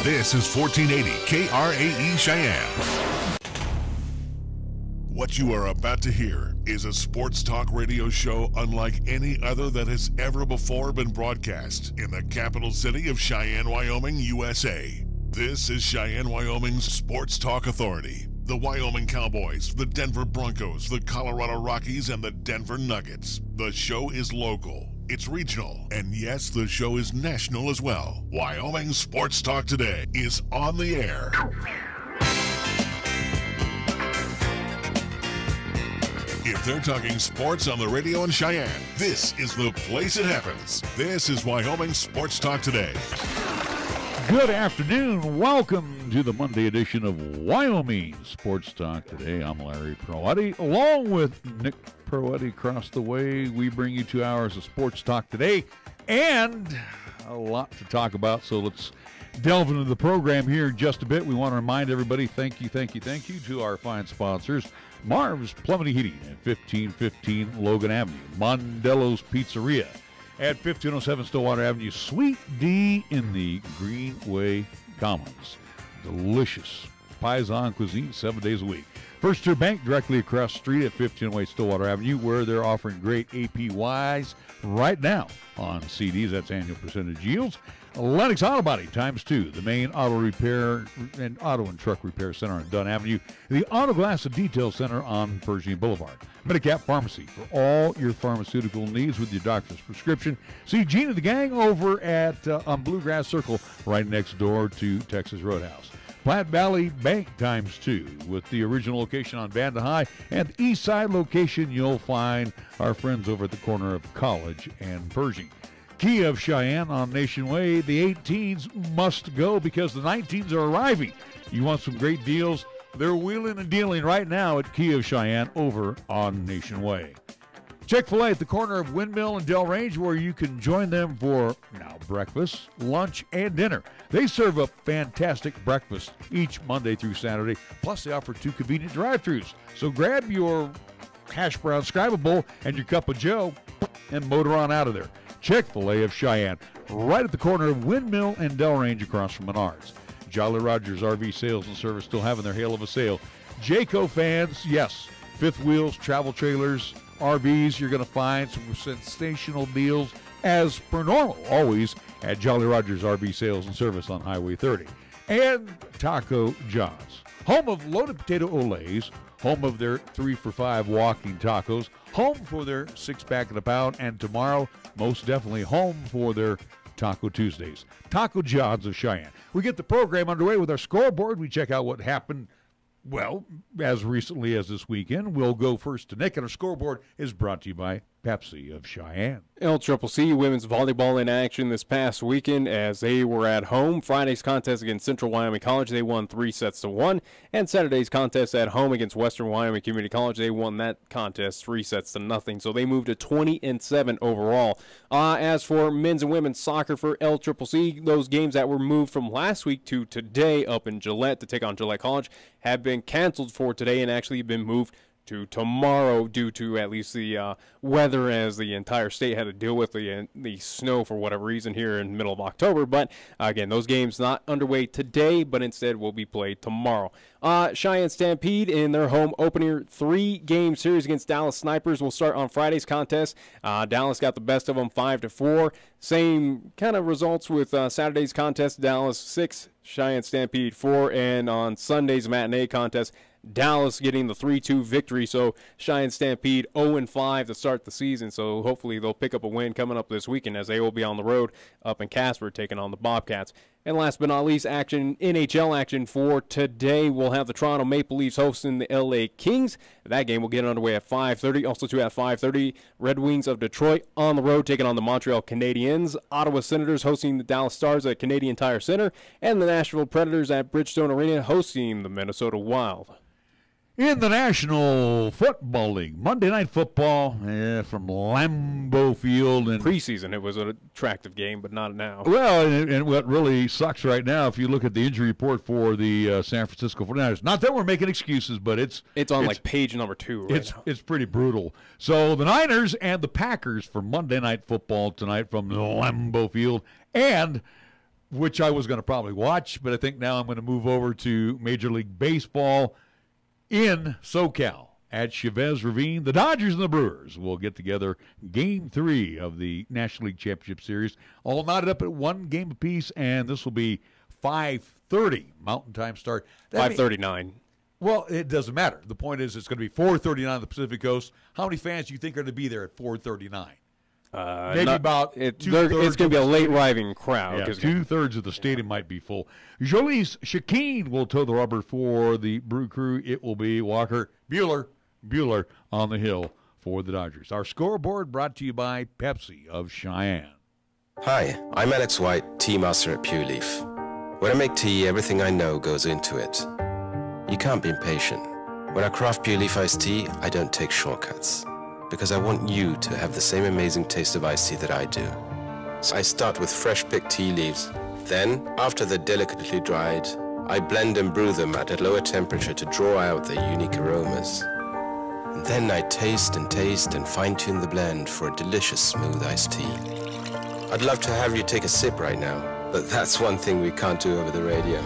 This is 1480 KRAE Cheyenne. What you are about to hear is a sports talk radio show unlike any other that has ever before been broadcast in the capital city of Cheyenne, Wyoming, USA. This is Cheyenne, Wyoming's Sports Talk Authority. The Wyoming Cowboys, the Denver Broncos, the Colorado Rockies, and the Denver Nuggets. The show is local, it's regional, and yes, the show is national as well. Wyoming Sports Talk Today is on the air. If they're talking sports on the radio in Cheyenne, this is the place it happens. This is Wyoming Sports Talk Today. Good afternoon. Welcome to the Monday edition of Wyoming Sports Talk Today. I'm Larry Proetti, along with Nick Proetti across the way. We bring you 2 hours of Sports Talk Today and a lot to talk about, so let's delve into the program here in just a bit. We want to remind everybody, thank you to our fine sponsors. Marv's Plumbing and Heating at 1515 Logan Avenue. Mondello's Pizzeria at 1507 Stillwater Avenue. Sweet D in the Greenway Commons. Delicious Paisan cuisine 7 days a week. First Tier Bank directly across the street at 1508 Stillwater Avenue, where they're offering great APYs right now on CDs. That's annual percentage yields. Lennox Auto Body ×2, the main auto repair and auto and truck repair center on Dunn Avenue, the Auto Glass and Detail Center on Pershing Boulevard. Medicap Pharmacy for all your pharmaceutical needs with your doctor's prescription. See Gene and the gang over at on Bluegrass Circle, right next door to Texas Roadhouse. Platte Valley Bank ×2 with the original location on Vanda High, and the east side location you'll find our friends over at the corner of College and Pershing. Kia of Cheyenne on Nation Way. The 18s must go because the 19s are arriving. You want some great deals? They're wheeling and dealing right now at Kia of Cheyenne over on Nation Way. Chick-fil-A at the corner of Windmill and Del Range, where you can join them for now breakfast, lunch, and dinner. They serve a fantastic breakfast each Monday through Saturday. Plus, they offer 2 convenient drive-thrus. So grab your hash brown scribe bowl and your cup of joe and motor on out of there. Chick-fil-A of Cheyenne, right at the corner of Windmill and Del Range across from Menards. Jolly Rogers RV Sales and Service still having their hail of a sale. Jayco fans, yes, fifth wheels, travel trailers, RVs, you're going to find some sensational deals as per normal, always at Jolly Rogers RV Sales and Service on Highway 30. And Taco John's, home of loaded potato olays, home of their 3 for $5 walking tacos, home for their 6-pack and a pound, and tomorrow, most definitely home for their Taco Tuesdays. Taco John's of Cheyenne. We get the program underway with our scoreboard. We check out what happened, well, as recently as this weekend. We'll go first to Nick, and our scoreboard is brought to you by Pepsi of Cheyenne. LCCC women's volleyball in action this past weekend as they were at home. Friday's contest against Central Wyoming College, they won 3-1. And Saturday's contest at home against Western Wyoming Community College, they won that contest 3-0. So they moved to 20-7 overall. As for men's and women's soccer for LCCC, those games that were moved from last week to today up in Gillette to take on Gillette College have been canceled for today and actually been moved to tomorrow due to at least the weather, as the entire state had to deal with the snow for whatever reason here in the middle of October. But again, those games not underway today, but instead will be played tomorrow. Cheyenne Stampede in their home opener 3-game series against Dallas Snipers will start on Friday's contest. Dallas got the best of them 5-4. Same kind of results with Saturday's contest. Dallas 6, Cheyenne Stampede 4, and on Sunday's matinee contest, Dallas getting the 3-2 victory. So Cheyenne Stampede 0-5 to start the season. So hopefully they'll pick up a win coming up this weekend as they will be on the road up in Casper taking on the Bobcats. And last but not least, NHL action for today. We'll have the Toronto Maple Leafs hosting the LA Kings. That game will get underway at 5:30. Also, too, at 5:30, Red Wings of Detroit on the road taking on the Montreal Canadiens. Ottawa Senators hosting the Dallas Stars at Canadian Tire Center. And the Nashville Predators at Bridgestone Arena hosting the Minnesota Wild. In the National Football League, Monday Night Football from Lambeau Field. And preseason, it was an attractive game, but not now. Well, and what really sucks right now, if you look at the injury report for the San Francisco 49ers, not that we're making excuses, but it's on like page number 2 right now. It's pretty brutal. So the Niners and the Packers for Monday Night Football tonight from Lambeau Field. And which I was going to probably watch, but I think now I'm going to move over to Major League Baseball in SoCal at Chavez Ravine. The Dodgers and the Brewers will get together Game 3 of the National League Championship Series, all knotted up at 1 game apiece, and this will be 5:30 Mountain Time start. 5:39. Well, it doesn't matter. The point is it's going to be 4:39 on the Pacific Coast. How many fans do you think are going to be there at 4:39? Maybe about two-thirds. It's going to be a late arriving crowd. Yeah, 2/3 of the stadium might be full. Jolise Shakeen will toe the rubber for the Brew Crew. It will be Walker Buehler on the hill for the Dodgers. Our scoreboard brought to you by Pepsi of Cheyenne. Hi, I'm Alex White, tea master at Pure Leaf. When I make tea, everything I know goes into it. You can't be impatient. When I craft Pure Leaf iced tea, I don't take shortcuts, because I want you to have the same amazing taste of iced tea that I do. So I start with fresh picked tea leaves. Then, after they're delicately dried, I blend and brew them at a lower temperature to draw out their unique aromas. And then I taste and fine-tune the blend for a delicious smooth iced tea. I'd love to have you take a sip right now, but that's one thing we can't do over the radio.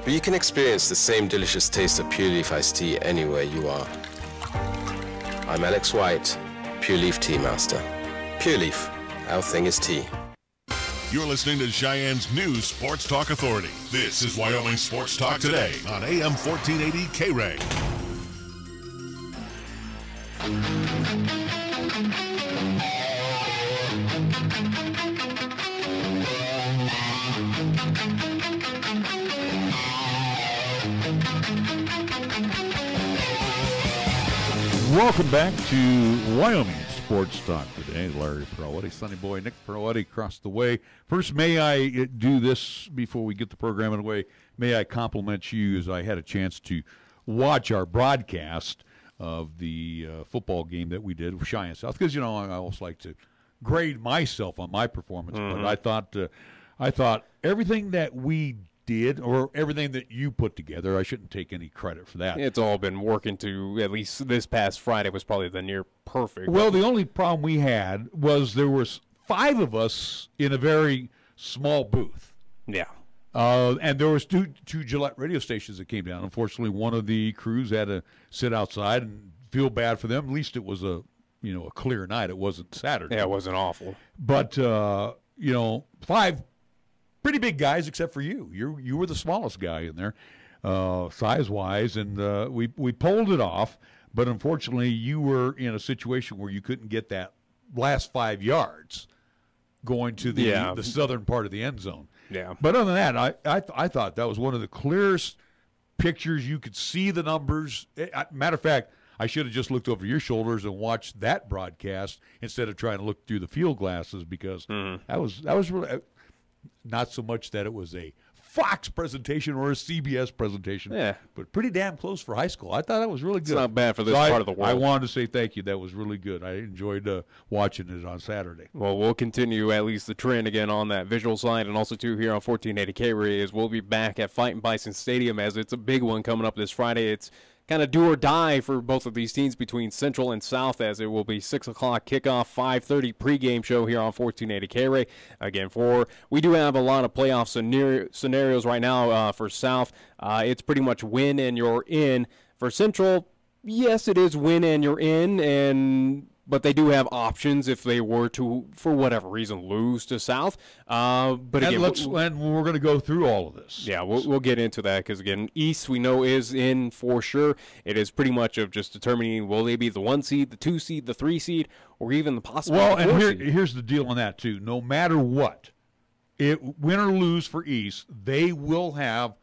But you can experience the same delicious taste of Pure Leaf iced tea anywhere you are. I'm Alex White, Pure Leaf Tea Master. Pure Leaf, our thing is tea. You're listening to Cheyenne's new Sports Talk Authority. This is Wyoming Sports Talk Today on AM 1480 KRAE. Welcome back to Wyoming Sports Talk today. Larry Peroletti, Sonny Boy, Nick Peroletti across the way. First, may I do this before we get the program away? May I compliment you as I had a chance to watch our broadcast of the football game that we did with Cheyenne South, because, you know, I always like to grade myself on my performance, but I thought everything that we did, or everything that you put together, I shouldn't take any credit for that. It's all been working to, at least this past Friday was probably the near perfect. Well, the only problem we had was there was 5 of us in a very small booth. Yeah. And there was two Gillette radio stations that came down. Unfortunately, one of the crews had to sit outside and feel bad for them. At least it was a clear night. It wasn't Saturday. Yeah, it wasn't awful. But 5 pretty big guys, except for you. You were the smallest guy in there, size-wise, and we pulled it off. But unfortunately, you were in a situation where you couldn't get that last 5 yards going to the southern part of the end zone. Yeah. But other than that, I thought that was one of the clearest pictures. You could see the numbers. Matter of fact, I should have just looked over your shoulders and watched that broadcast instead of trying to look through the field glasses, because that was really not so much that it was a Fox presentation or a CBS presentation, but pretty damn close for high school. I thought that was really good. It's not bad for this part of the world. I wanted to say thank you. That was really good. I enjoyed watching it on Saturday. Well, we'll continue at least the trend again on that visual side, and also too here on 1480 KRAE is we'll be back at Fightin' Bison Stadium, as it's a big one coming up this Friday. It's kind of do or die for both of these teams between Central and South, as it will be 6 o'clock kickoff, 5:30 pregame show here on 1480 KRAE. Again, we do have a lot of playoff scenarios right now for South. It's pretty much win and you're in. For Central, yes, it is win and you're in, but they do have options if they were to, for whatever reason, lose to South. But again, and we're going to go through all of this. Yeah, we'll get into that, because again, East we know is in for sure. It is pretty much of just determining, will they be the 1 seed, the 2 seed, the 3 seed, or even the possible 4 seed. Here's the deal on that too. No matter what, win or lose for East, they will have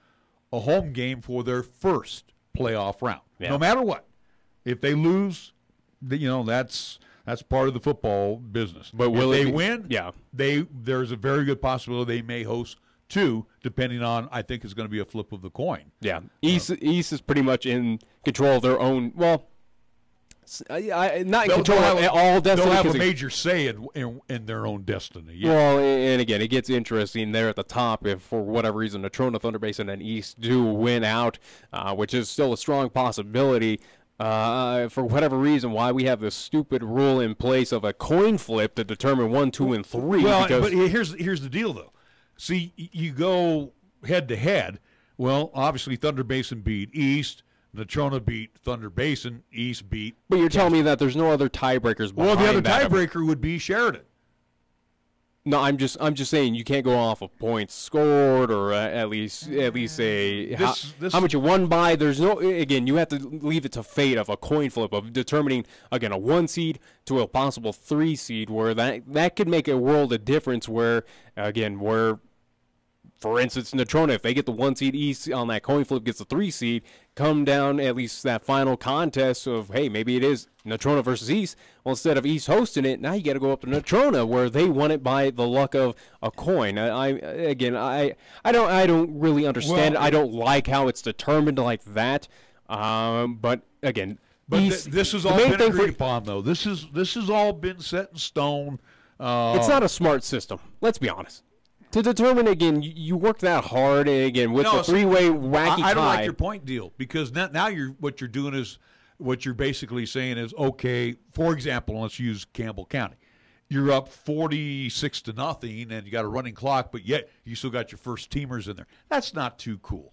a home game for their first playoff round. Yeah. No matter what, if they lose, that's part of the football business. But will they win? Yeah. There's a very good possibility they may host 2, depending on, I think it's going to be a flip of the coin. Yeah. East is pretty much in control of their own, well, not in control of all destiny. They'll have a major say in their own destiny. Yeah. Well, and again, it gets interesting there at the top if, for whatever reason, Natrona, Thunder Basin, and East do win out, which is still a strong possibility. For whatever reason, why we have this stupid rule in place of a coin flip to determine 1, 2, and 3. Well, but here's the deal, though. See, you go head-to-head. Well, obviously Thunder Basin beat East. Natrona beat Thunder Basin. East beat. But you're telling me that there's no other tiebreakers behind Well, the other that? tiebreaker would be Sheridan. No, I'm just saying you can't go off of points scored or at least how much you won by. There's no, again, you have to leave it to fate of a coin flip of determining, again, a 1 seed to a possible 3 seed, where that could make a world of difference. Where for instance, Natrona, if they get the 1 seed East on that coin flip, gets the 3 seed, come down at least that final contest of, hey, maybe it is Natrona versus East. Well, instead of East hosting it, now you got to go up to Natrona where they won it by the luck of a coin. I don't really understand it. I don't like how it's determined like that. But again, East, this has all been agreed upon, though. This has all been set in stone. It's not a smart system. Let's be honest. To determine, again, you work that hard, and again, with the three-way wacky tie. I don't like your point deal, because now what you're doing is, what you're basically saying is, okay, for example, let's use Campbell County. You're up 46-0, and you got a running clock, but yet you still got your first teamers in there. That's not too cool.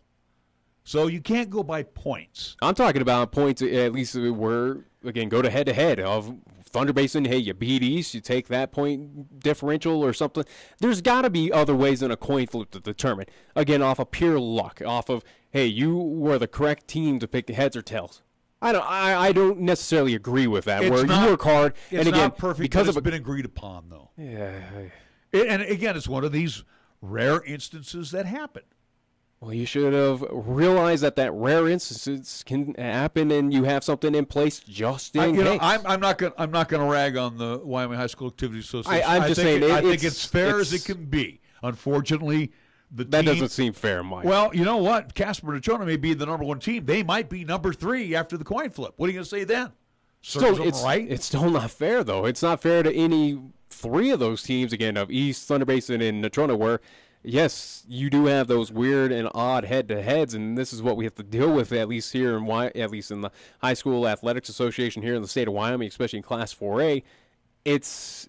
So you can't go by points. I'm talking about points, at least where, again, go to head-to-head of Thunder Basin. Hey, you beat East, you take that point differential or something. There's got to be other ways than a coin flip to determine. Again, off of pure luck, off of, hey, you were the correct team to pick the heads or tails. I don't necessarily agree with that. You work hard, and again, not perfect, because it's been agreed upon, though. Yeah. And again, it's one of these rare instances that happen. Well, you should have realized that rare instances can happen, and you have something in place just in case. I'm not going to rag on the Wyoming High School Activities Association. I'm just saying I think it's fair as it can be. Unfortunately, that doesn't seem fair, Mike. Well, you know what? Casper Natrona may be the number 1 team. They might be number 3 after the coin flip. What are you going to say then? It's still not fair, though. It's not fair to any 3 of those teams, again, of East, Thunder Basin, and Natrona, where, yes, you do have those weird and odd head-to-heads, and this is what we have to deal with, at least here at least in the High School Athletics Association here in the state of Wyoming, especially in Class 4A. It's,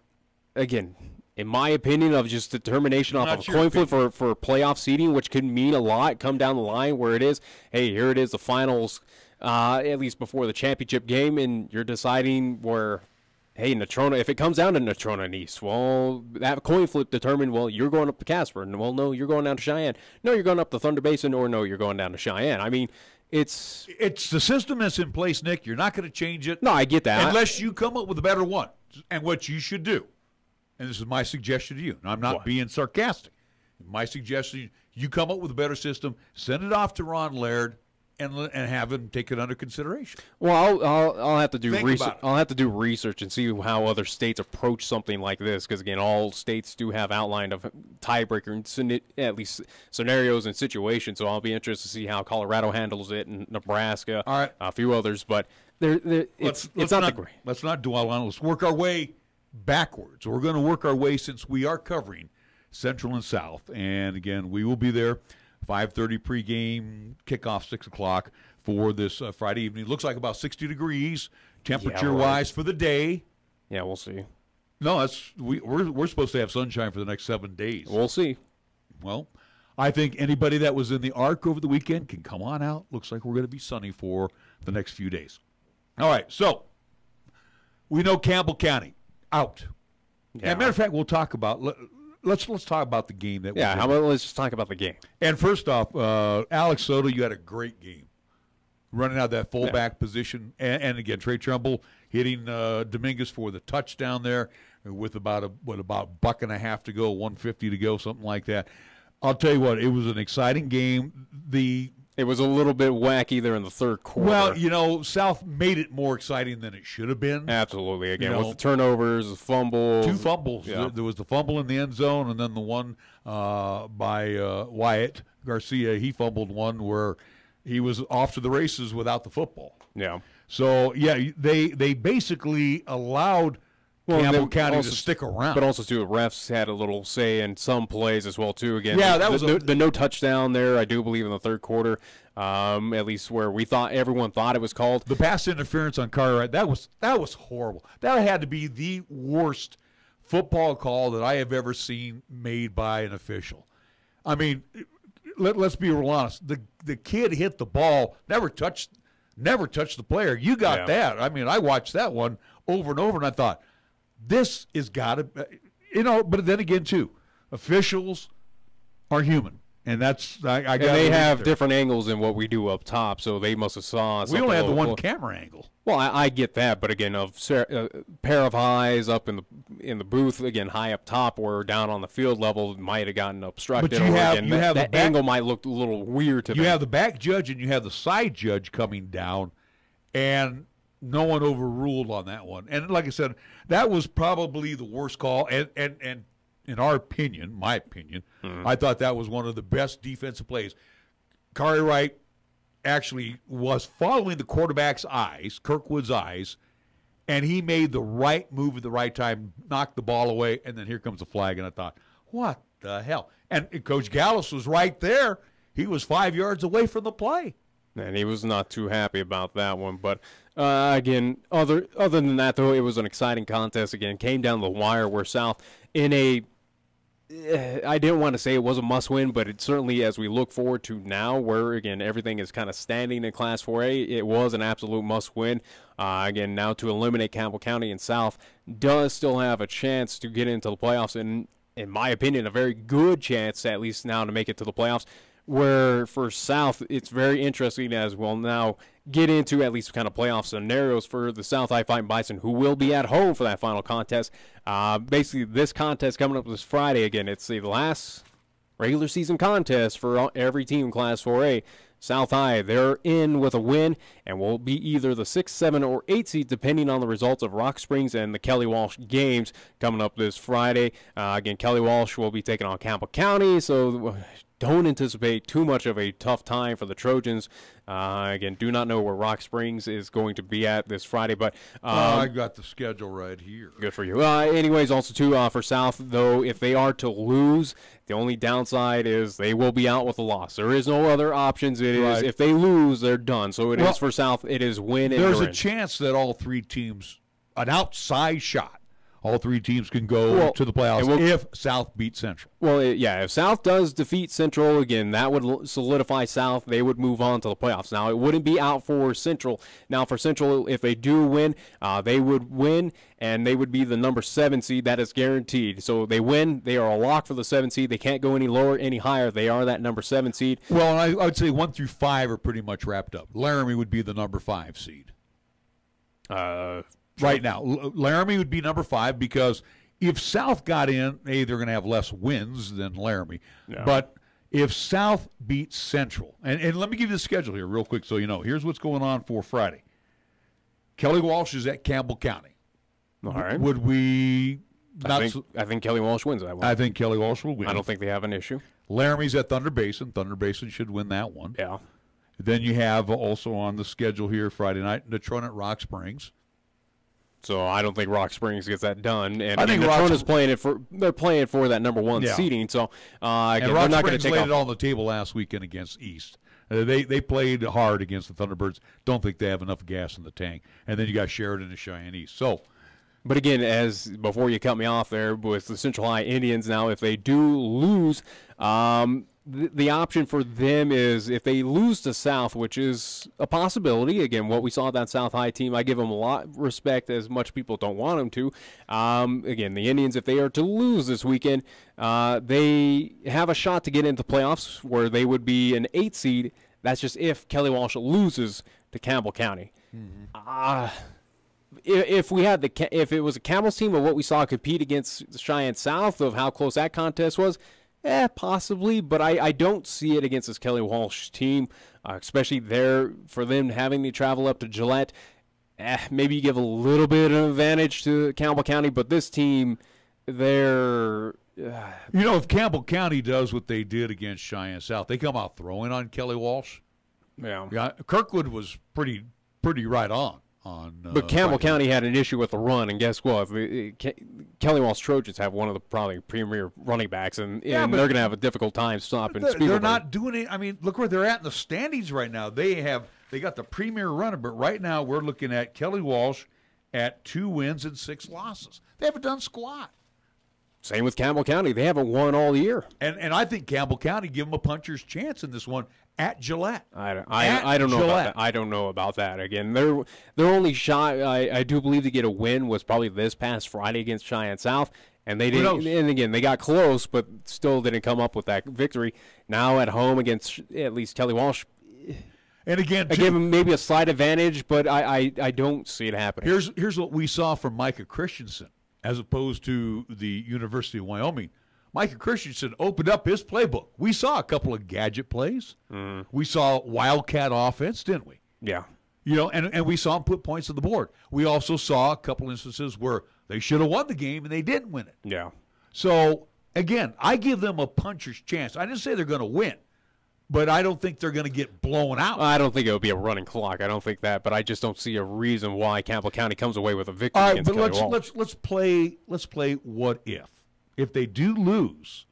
again, in my opinion, of just determination off of a coin flip for playoff seeding, which could mean a lot come down the line, where it is, hey, here it is, the finals, at least before the championship game, and you're deciding where, hey, Natrona, if it comes down to Natrona and East, well, that coin flip determined, well, you're going up to Casper, and, well, no, you're going down to Cheyenne. No, you're going up to Thunder Basin, or no, you're going down to Cheyenne. I mean, it's the system that's in place, Nick. You're not going to change it. No, I get that. Unless you come up with a better one. And what you should do, and this is my suggestion to you, and I'm not being sarcastic. My suggestion, you come up with a better system, send it off to Ron Laird, and have him take it under consideration. Well, I'll have to do research. I'll have to do research and see how other states approach something like this, because again, all states do have outlined of tiebreaker, at least scenarios and situations. So I'll be interested to see how Colorado handles it, and Nebraska, all right, a few others. But it's not great. Let's not dwell on it. Let's work our way backwards. We're going to work our way, since we are covering Central and South, and again, we will be there. 5:30 pregame, kickoff 6 o'clock for this Friday evening. Looks like about 60 degrees temperature-wise for the day. Yeah, we'll see. No, we're supposed to have sunshine for the next 7 days. We'll see. Well, I think anybody that was in the Arc over the weekend can come on out. Looks like we're going to be sunny for the next few days. All right, so we know Campbell County out. Yeah. As a matter of fact, we'll talk about. Let's talk about the game that. Yeah, let's just talk about the game. And first off, Alex Soto, you had a great game, running out that fullback position, and again, Trey Trumbull hitting Dominguez for the touchdown there, with about buck and a half to go, 150 to go, something like that. I'll tell you what, it was an exciting game. It was a little bit wacky there in the third quarter. Well, South made it more exciting than it should have been. Absolutely. Again, with the turnovers, the fumbles. 2 fumbles. Yeah. There was the fumble in the end zone, and then the one by Wyatt Garcia. He fumbled one where he was off to the races without the football. Yeah. So, yeah, they basically allowed Campbell County to stick around. But also, too, refs had a little say in some plays as well, too. Again, yeah, that was the no touchdown there, I do believe, in the third quarter, at least where everyone thought it was called. The pass interference on KRAE, that was horrible. That had to be the worst football call that I have ever seen made by an official. I mean, let's be real honest. The kid hit the ball, never touched the player. You got that. I mean, I watched that one over and over, and I thought, this has got to, but then again, too, officials are human. And that's I got. And they have different angles than what we do up top, so they must have saw. We only had the one camera angle. Well, I get that, but again, a pair of eyes up in the booth, again high up top or down on the field level might have gotten obstructed. But you have that angle might look a little weird to them. You have the back judge and you have the side judge coming down, and no one overruled on that one. And like I said, that was probably the worst call. And in my opinion, I thought that was one of the best defensive plays. KRAE Wright actually was following the quarterback's eyes, Kirkwood's eyes, and he made the right move at the right time, knocked the ball away, and then here comes the flag. And I thought, what the hell? And Coach Gallus was right there. He was 5 yards away from the play. And he was not too happy about that one. But, again, other than that, though, it was an exciting contest. Again, came down the wire where South in a I didn't want to say it was a must-win, but it certainly, as we look forward to now, where, again, everything is kind of standing in Class 4A, it was an absolute must-win. Again, now to eliminate Campbell County and South does still have a chance to get into the playoffs, and in my opinion, a very good chance, at least now, to make it to the playoffs, where for South, it's very interesting as we'll now get into at least kind of playoff scenarios for the South High Fighting Bison, who will be at home for that final contest. Basically, this contest coming up this Friday, again, it's the last regular season contest for every team in Class 4A. South High, they're in with a win and will be either the 6, 7, or 8 seed, depending on the results of Rock Springs and the Kelly Walsh games coming up this Friday. Again, Kelly Walsh will be taking on Campbell County, so don't anticipate too much of a tough time for the Trojans. Again, do not know where Rock Springs is going to be at this Friday, but I got the schedule right here. Good for you. Anyways, also too for South, though, if they are to lose, the only downside is they will be out with a loss. There is no other options. It is if they lose, they're done. So it is for South. It is win. There's a chance that all three teams, an outside shot. All three teams can go to the playoffs if South beats Central. Well, if South does defeat Central, again, that would solidify South. They would move on to the playoffs. Now, it wouldn't be out for Central. Now, for Central, if they do win, they would win, and they would be the number 7 seed. That is guaranteed. So they win. They are a lock for the 7 seed. They can't go any lower, any higher. They are that number 7 seed. Well, I would say 1 through 5 are pretty much wrapped up. Laramie would be the number 5 seed. Right now, Laramie would be number 5 because if South got in, they're going to have less wins than Laramie. Yeah. But if South beats Central, and let me give you the schedule here real quick so you know. Here's what's going on for Friday. Kelly Walsh is at Campbell County. All right. Would we I think Kelly Walsh wins that one. I think Kelly Walsh will win. I don't think they have an issue. Laramie's at Thunder Basin. Thunder Basin should win that one. Yeah. Then you have also on the schedule here Friday night, Natrona at Rock Springs. So I don't think Rock Springs gets that done, and I think Natrona's playing it for. They're playing for that number 1 seeding. So again, and Rock they're not Springs going to take laid it on the table last weekend against East. They played hard against the Thunderbirds. Don't think they have enough gas in the tank. And then you got Sheridan and Cheyenne East. So, but again, as before you cut me off there with the Central High Indians, now if they do lose, the option for them is if they lose to South, which is a possibility. Again, what we saw that South High team, I give them a lot of respect as much people don't want them to. Again, the Indians, if they are to lose this weekend, they have a shot to get into playoffs where they would be an 8 seed. That's just if Kelly Walsh loses to Campbell County. Mm-hmm. If it was a Campbell's team of what we saw compete against Cheyenne South, of how close that contest was, possibly, but I don't see it against this Kelly Walsh team, especially there for them having to travel up to Gillette. Maybe you give a little bit of advantage to Campbell County, but this team, they're... if Campbell County does what they did against Cheyenne South, they come out throwing on Kelly Walsh. Yeah. Kirkwood was pretty right on. But Campbell County had an issue with the run, and guess what? Kelly Walsh Trojans have one of the probably premier running backs, and they're going to have a difficult time stopping Spielberg. They're not doing it. I mean, look where they're at in the standings right now. They got the premier runner, but right now we're looking at Kelly Walsh at 2 wins and 6 losses. They haven't done squat. Same with Campbell County. They haven't won all year. And I think Campbell County give them a puncher's chance in this one at Gillette. I don't know about that. I don't know about that. Again, their only shot, I do believe, to get a win was probably this past Friday against Cheyenne South. And they didn't. And again, they got close, but still didn't come up with that victory. Now at home against at least Kelly Walsh. And again, I gave him maybe a slight advantage, but I don't see it happening. Here's what we saw from Micah Christensen as opposed to the University of Wyoming. Micah Christensen opened up his playbook. We saw a couple of gadget plays. We saw Wildcat offense, didn't we? Yeah. And we saw him put points on the board. We also saw a couple instances where they should have won the game and they didn't win it. Yeah. So, again, I give them a puncher's chance. I didn't say they're going to win, but I don't think they're going to get blown out. I don't think it would be a running clock. I don't think that, but I just don't see a reason why Campbell County comes away with a victory All right, against but Kelly Walsh. let's play what if. If they do lose,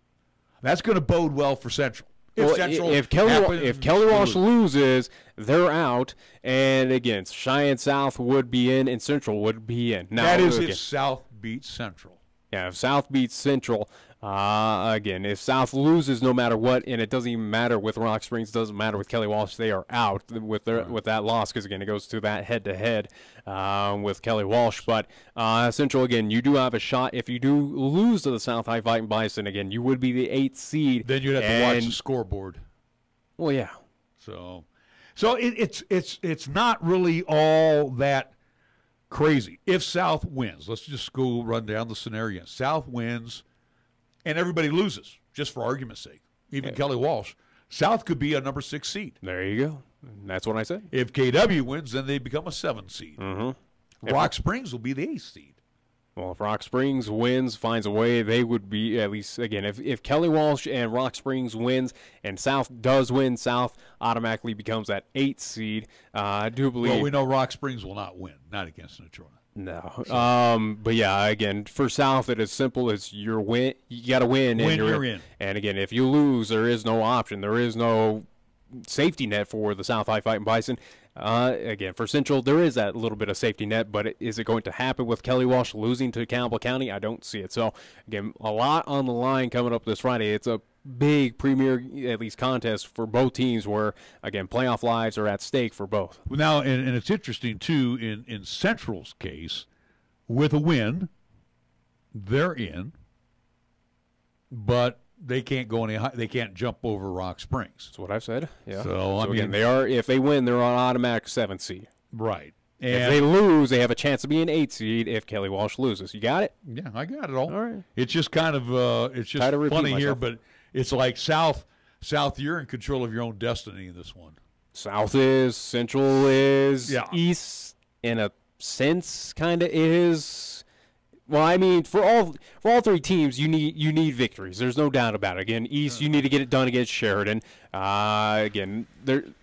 that's going to bode well for Central. If Kelly Walsh loses, they're out, and again, Cheyenne South would be in, and Central would be in. Now, that is if South beats Central. Yeah, if South beats Central, again, if South loses no matter what, and it doesn't even matter with Rock Springs, doesn't matter with Kelly Walsh, they are out with that loss because, again, it goes to that head-to-head with Kelly Walsh. But Central, again, you do have a shot. If you do lose to the South High Fighting Bison, again, you would be the 8th seed. Then you'd have to watch the scoreboard. Well, yeah. So it's not really all that crazy. If South wins, let's just go run down the scenario. South wins, and everybody loses, just for argument's sake. Even Kelly Walsh. South could be a number 6 seed. There you go. That's what I said. If KW wins, then they become a 7 seed. Rock Springs will be the 8th seed. Well, if Rock Springs wins, finds a way, they would be at least, again, if Kelly Walsh and Rock Springs wins and South does win, South automatically becomes that 8th seed. I do believe. Well, we know Rock Springs will not win, not against Natrona. No. But yeah, again, for South, it is simple as you got to win. And you're in. And again, if you lose, there is no option. There is no safety net for the South High Fighting Bison. Again, for Central, there is that little bit of safety net, but is it going to happen with Kelly Walsh losing to Campbell County? I don't see it. So, again, a lot on the line coming up this Friday. It's a big premier, at least, contest for both teams where, again, playoff lives are at stake for both. Well, now, and it's interesting, too, in Central's case, with a win, they're in, but they can't go any high. They can't jump over Rock Springs. That's what I've said. Yeah. So I mean, again, they are. If they win, they're on automatic 7th seed. Right. And if they lose, they have a chance to be an 8th seed. If Kelly Walsh loses, you got it. Yeah, I got it all. All right. It's just kind of it's just funny here, but it's like South. You're in control of your own destiny in this one. South is, Central is, East in a sense kind of is. Well, I mean, for all 3 teams, you need victories. There's no doubt about it. Again, East, you need to get it done against Sheridan. Again,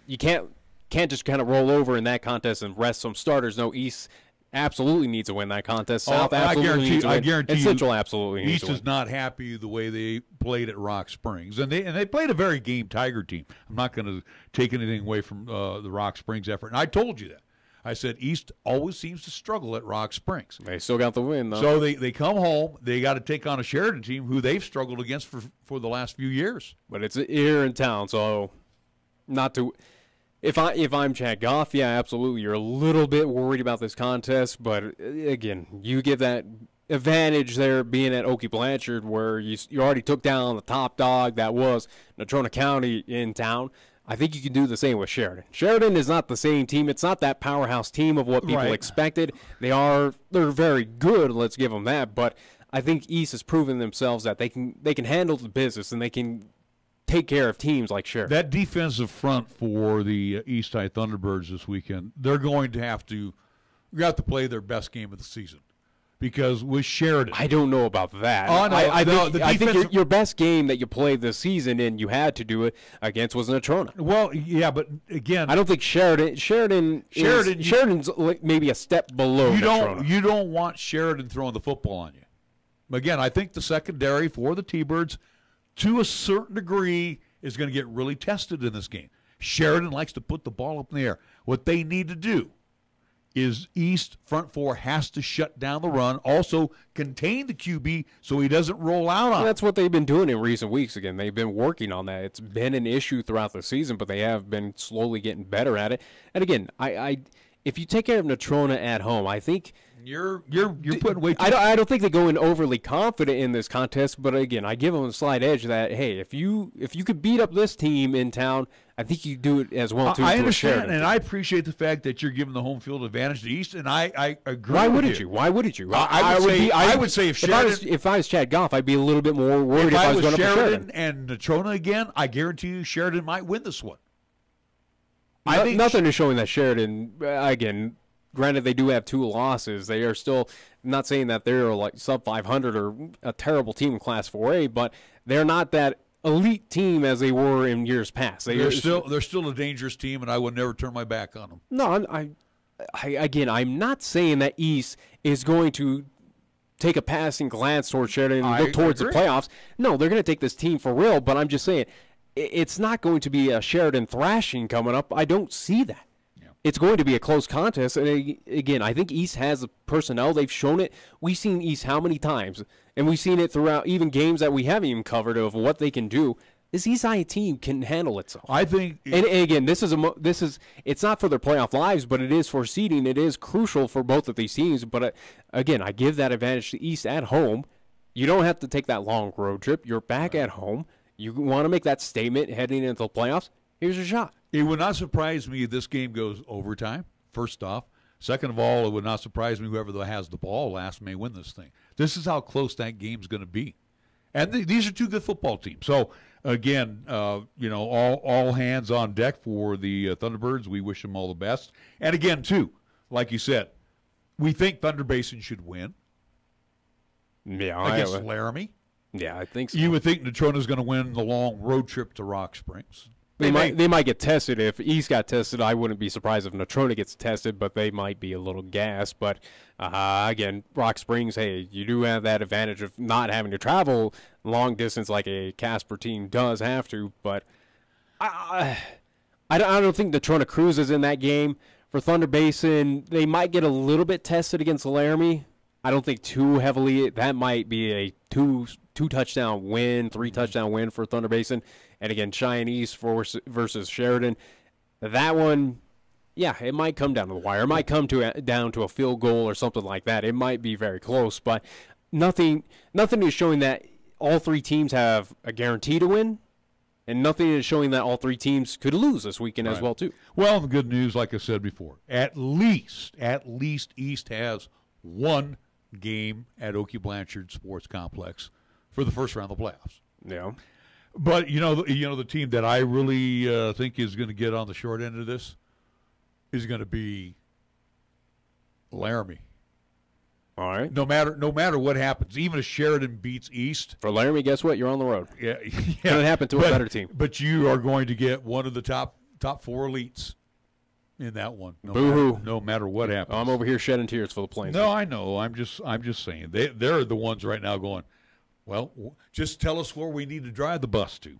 you can't just kind of roll over in that contest and rest some starters. No, East absolutely needs to win that contest. South absolutely needs to win. I guarantee and Central absolutely needs to win. East is not happy the way they played at Rock Springs, and they played a very game Tiger team. I'm not going to take anything away from the Rock Springs effort, and I told you that. I said East always seems to struggle at Rock Springs. They still got the win, though. So they come home. They got to take on a Sheridan team who they've struggled against for the last few years. But it's here in town, so not to. If I'm Chad Goff, yeah, absolutely. You're a little bit worried about this contest, but again, you give that advantage there being at Okie Blanchard, where you already took down the top dog that was Natrona County in town. I think you can do the same with Sheridan. Sheridan is not the same team. It's not that powerhouse team of what people expected. They're very good, let's give them that, but I think East has proven themselves that they can handle the business and they can take care of teams like Sheridan. That defensive front for the East High Thunderbirds this weekend, they're going to have to play their best game of the season. Because with Sheridan, I don't know about that. Oh, no, I think your best game that you played this season and you had to do it against was Natrona. Well, yeah, but again, I don't think Sheridan's maybe a step below Natrona. You don't want Sheridan throwing the football on you. Again, I think the secondary for the T-Birds, to a certain degree, is going to get really tested in this game. Sheridan likes to put the ball up in the air. What they need to do is East front four has to shut down the run, also contain the QB so he doesn't roll out on. That's what they've been doing in recent weeks. Again, they've been working on that. It's been an issue throughout the season, but they have been slowly getting better at it. And again, if you take care of Natrona at home, I think you're putting way too. I don't think they go in overly confident in this contest, but again, I give them a slight edge that hey, if you could beat up this team in town, I think you do it as well too. I understand, and I appreciate the fact that you're giving the home field advantage to East, and I agree. Why with wouldn't you? Why wouldn't you? I would say if I was Chad Goff, I'd be a little bit more worried if I was going up to Sheridan and Natrona again. I guarantee you, Sheridan might win this one. I think nothing is showing that Sheridan again. Granted, they do have 2 losses. They are still not saying that they're like sub 500 or a terrible team in Class 4A, but they're not that elite team as they were in years past. They're still a dangerous team, and I would never turn my back on them. No, I'm not saying that East is going to take a passing glance towards Sheridan and look towards the playoffs. No, they're going to take this team for real, but I'm just saying it's not going to be a Sheridan thrashing coming up. I don't see that. It's going to be a close contest. And again, I think East has the personnel. They've shown it. We've seen East how many times? And we've seen it throughout even games that we haven't even covered of what they can do. This East High team can handle itself. I think. And again, this is it's not for their playoff lives, but it is for seeding. It is crucial for both of these teams. But again, I give that advantage to East at home. You don't have to take that long road trip. You're back at home. You want to make that statement heading into the playoffs. Here's your shot. It would not surprise me if this game goes overtime, first off. Second of all, it would not surprise me whoever has the ball last may win this thing. This is how close that game's going to be. And these are 2 good football teams. So, again, all hands on deck for the Thunderbirds. We wish them all the best. And, again, too, like you said, we think Thunder Basin should win. Yeah, against Laramie. Yeah, I think so. You would think Natrona's going to win the long road trip to Rock Springs. They might get tested. If East got tested, I wouldn't be surprised if Natrona gets tested, but they might be a little gassed. But, again, Rock Springs, hey, you do have that advantage of not having to travel long distance like a Casper team does have to. But I don't think Natrona cruises in that game. For Thunder Basin, they might get a little bit tested against Laramie. I don't think too heavily. That might be a two touchdown win, 3 touchdown win for Thunder Basin. And again, Cheyenne East versus Sheridan. That one, yeah, it might come down to the wire. It might come down to a field goal or something like that. It might be very close, but nothing is showing that all 3 teams have a guarantee to win, and nothing is showing that all 3 teams could lose this weekend as well too. Well, the good news, like I said before, at least East has 1 game at Oakey Blanchard Sports Complex for the first round of the playoffs. Yeah. But the team that I really think is going to get on the short end of this is going to be Laramie. All right. No matter what happens, even if Sheridan beats East. For Laramie, guess what? You're on the road. Yeah. It's going to happen to a better team. But you are going to get one of the top 4 elites in that one. Boo-hoo. No matter what happens. I'm over here shedding tears for the Plains. No, I know. I'm just saying. They're the ones right now going, well, just tell us where we need to drive the bus to.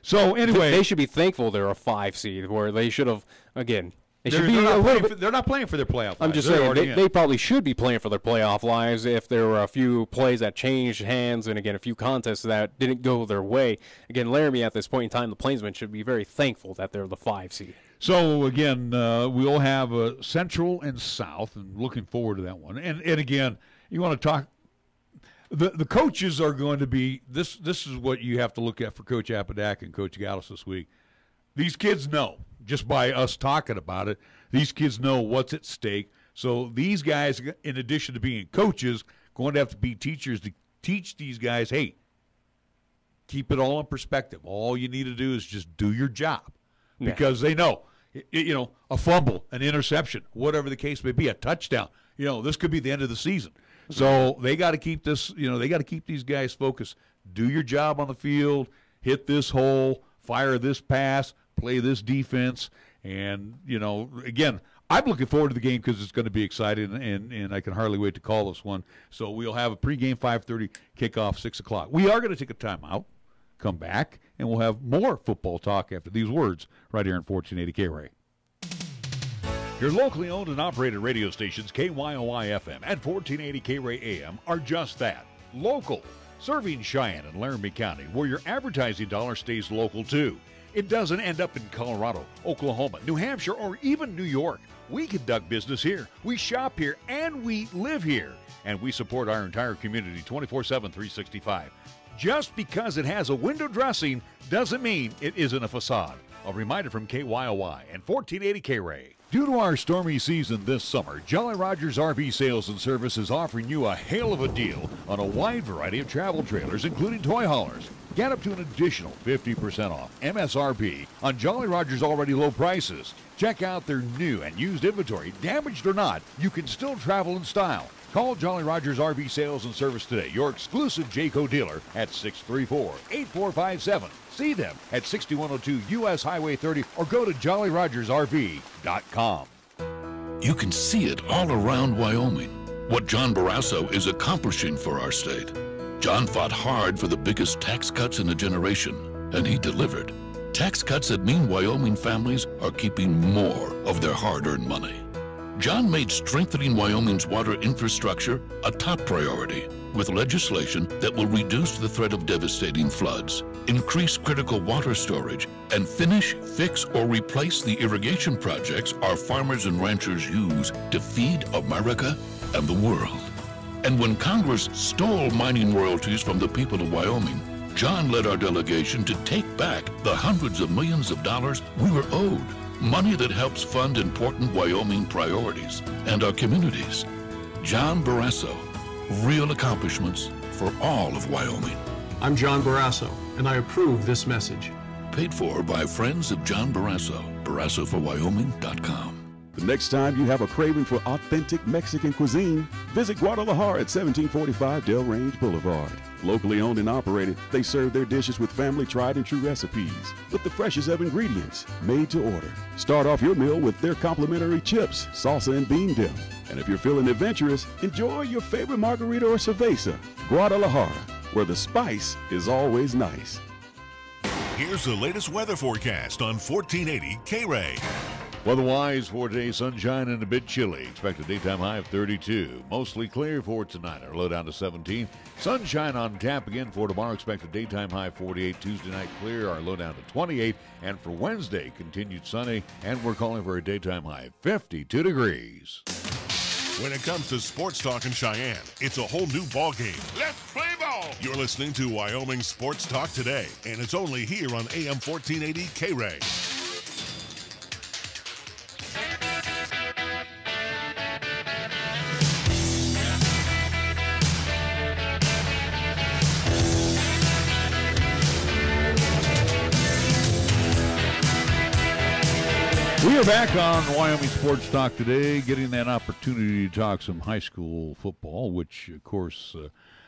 So, anyway. They should be thankful they're a 5 seed, where they should have, again, they're not playing for their playoff lives. I'm just saying, they probably should be playing for their playoff lives if there were a few plays that changed hands and, again, a few contests that didn't go their way. Again, Laramie, at this point in time, the Plainsmen should be very thankful that they're the 5 seed. So, again, we'll have Central and South, and looking forward to that one. And again, you want to talk. The coaches are going to be this is what you have to look at for Coach Apodaca and Coach Gallus this week. These kids know, just by us talking about it, these kids know what's at stake. So these guys, in addition to being coaches, going to have to be teachers to teach these guys, hey, keep it all in perspective. All you need to do is just do your job. Because they know, a fumble, an interception, whatever the case may be, a touchdown, this could be the end of the season. So they got to keep this, they got to keep these guys focused. Do your job on the field, hit this hole, fire this pass, play this defense. And, again, I'm looking forward to the game because it's going to be exciting, and I can hardly wait to call this one. So we'll have a pregame 5:30, kickoff 6 o'clock. We are going to take a timeout, come back, and we'll have more football talk after these words right here in 1480 KRAE. Your locally owned and operated radio stations, KYOY-FM and 1480 KRAE AM, are just that, local. Serving Cheyenne and Laramie County, where your advertising dollar stays local too. It doesn't end up in Colorado, Oklahoma, New Hampshire, or even New York. We conduct business here, we shop here, and we live here. And we support our entire community 24/7, 365. Just because it has a window dressing doesn't mean it isn't a facade. A reminder from KYOY and 1480 KRAE. Due to our stormy season this summer, Jolly Rogers RV Sales and Service is offering you a hail of a deal on a wide variety of travel trailers, including toy haulers. Get up to an additional 50% off MSRP on Jolly Rogers' already low prices. Check out their new and used inventory. Damaged or not, you can still travel in style. Call Jolly Rogers RV Sales and Service today, your exclusive Jayco dealer, at 634-8457. See them at 6102 U.S. Highway 30 or go to jollyrogersrv.com. You can see it all around Wyoming, what John Barrasso is accomplishing for our state. John fought hard for the biggest tax cuts in a generation, and he delivered. Tax cuts that mean Wyoming families are keeping more of their hard-earned money. John made strengthening Wyoming's water infrastructure a top priority with legislation that will reduce the threat of devastating floods, increase critical water storage, and finish, fix, or replace the irrigation projects our farmers and ranchers use to feed America and the world. And when Congress stole mining royalties from the people of Wyoming, John led our delegation to take back the hundreds of millions of dollars we were owed. Money that helps fund important Wyoming priorities and our communities. John Barrasso, real accomplishments for all of Wyoming. I'm John Barrasso, and I approve this message. Paid for by friends of John Barrasso, BarrassoForWyoming.com. The next time you have a craving for authentic Mexican cuisine, visit Guadalajara at 1745 Del Range Boulevard. Locally owned and operated, they serve their dishes with family tried and true recipes with the freshest of ingredients, made to order. Start off your meal with their complimentary chips, salsa, and bean dip. And if you're feeling adventurous, enjoy your favorite margarita or cerveza. Guadalajara, where the spice is always nice. Here's the latest weather forecast on 1480 KRAE. Weather-wise for today, sunshine and a bit chilly. Expected daytime high of 32. Mostly clear for tonight. Our low down to 17. Sunshine on tap again for tomorrow. Expected daytime high 48. Tuesday night clear. Our low down to 28. And for Wednesday, continued sunny. And we're calling for a daytime high of 52 degrees. When it comes to sports talk in Cheyenne, it's a whole new ballgame. Let's play ball! You're listening to Wyoming Sports Talk today, and it's only here on AM 1480 KRAE. We are back on Wyoming Sports Talk today, getting that opportunity to talk some high school football, which, of course,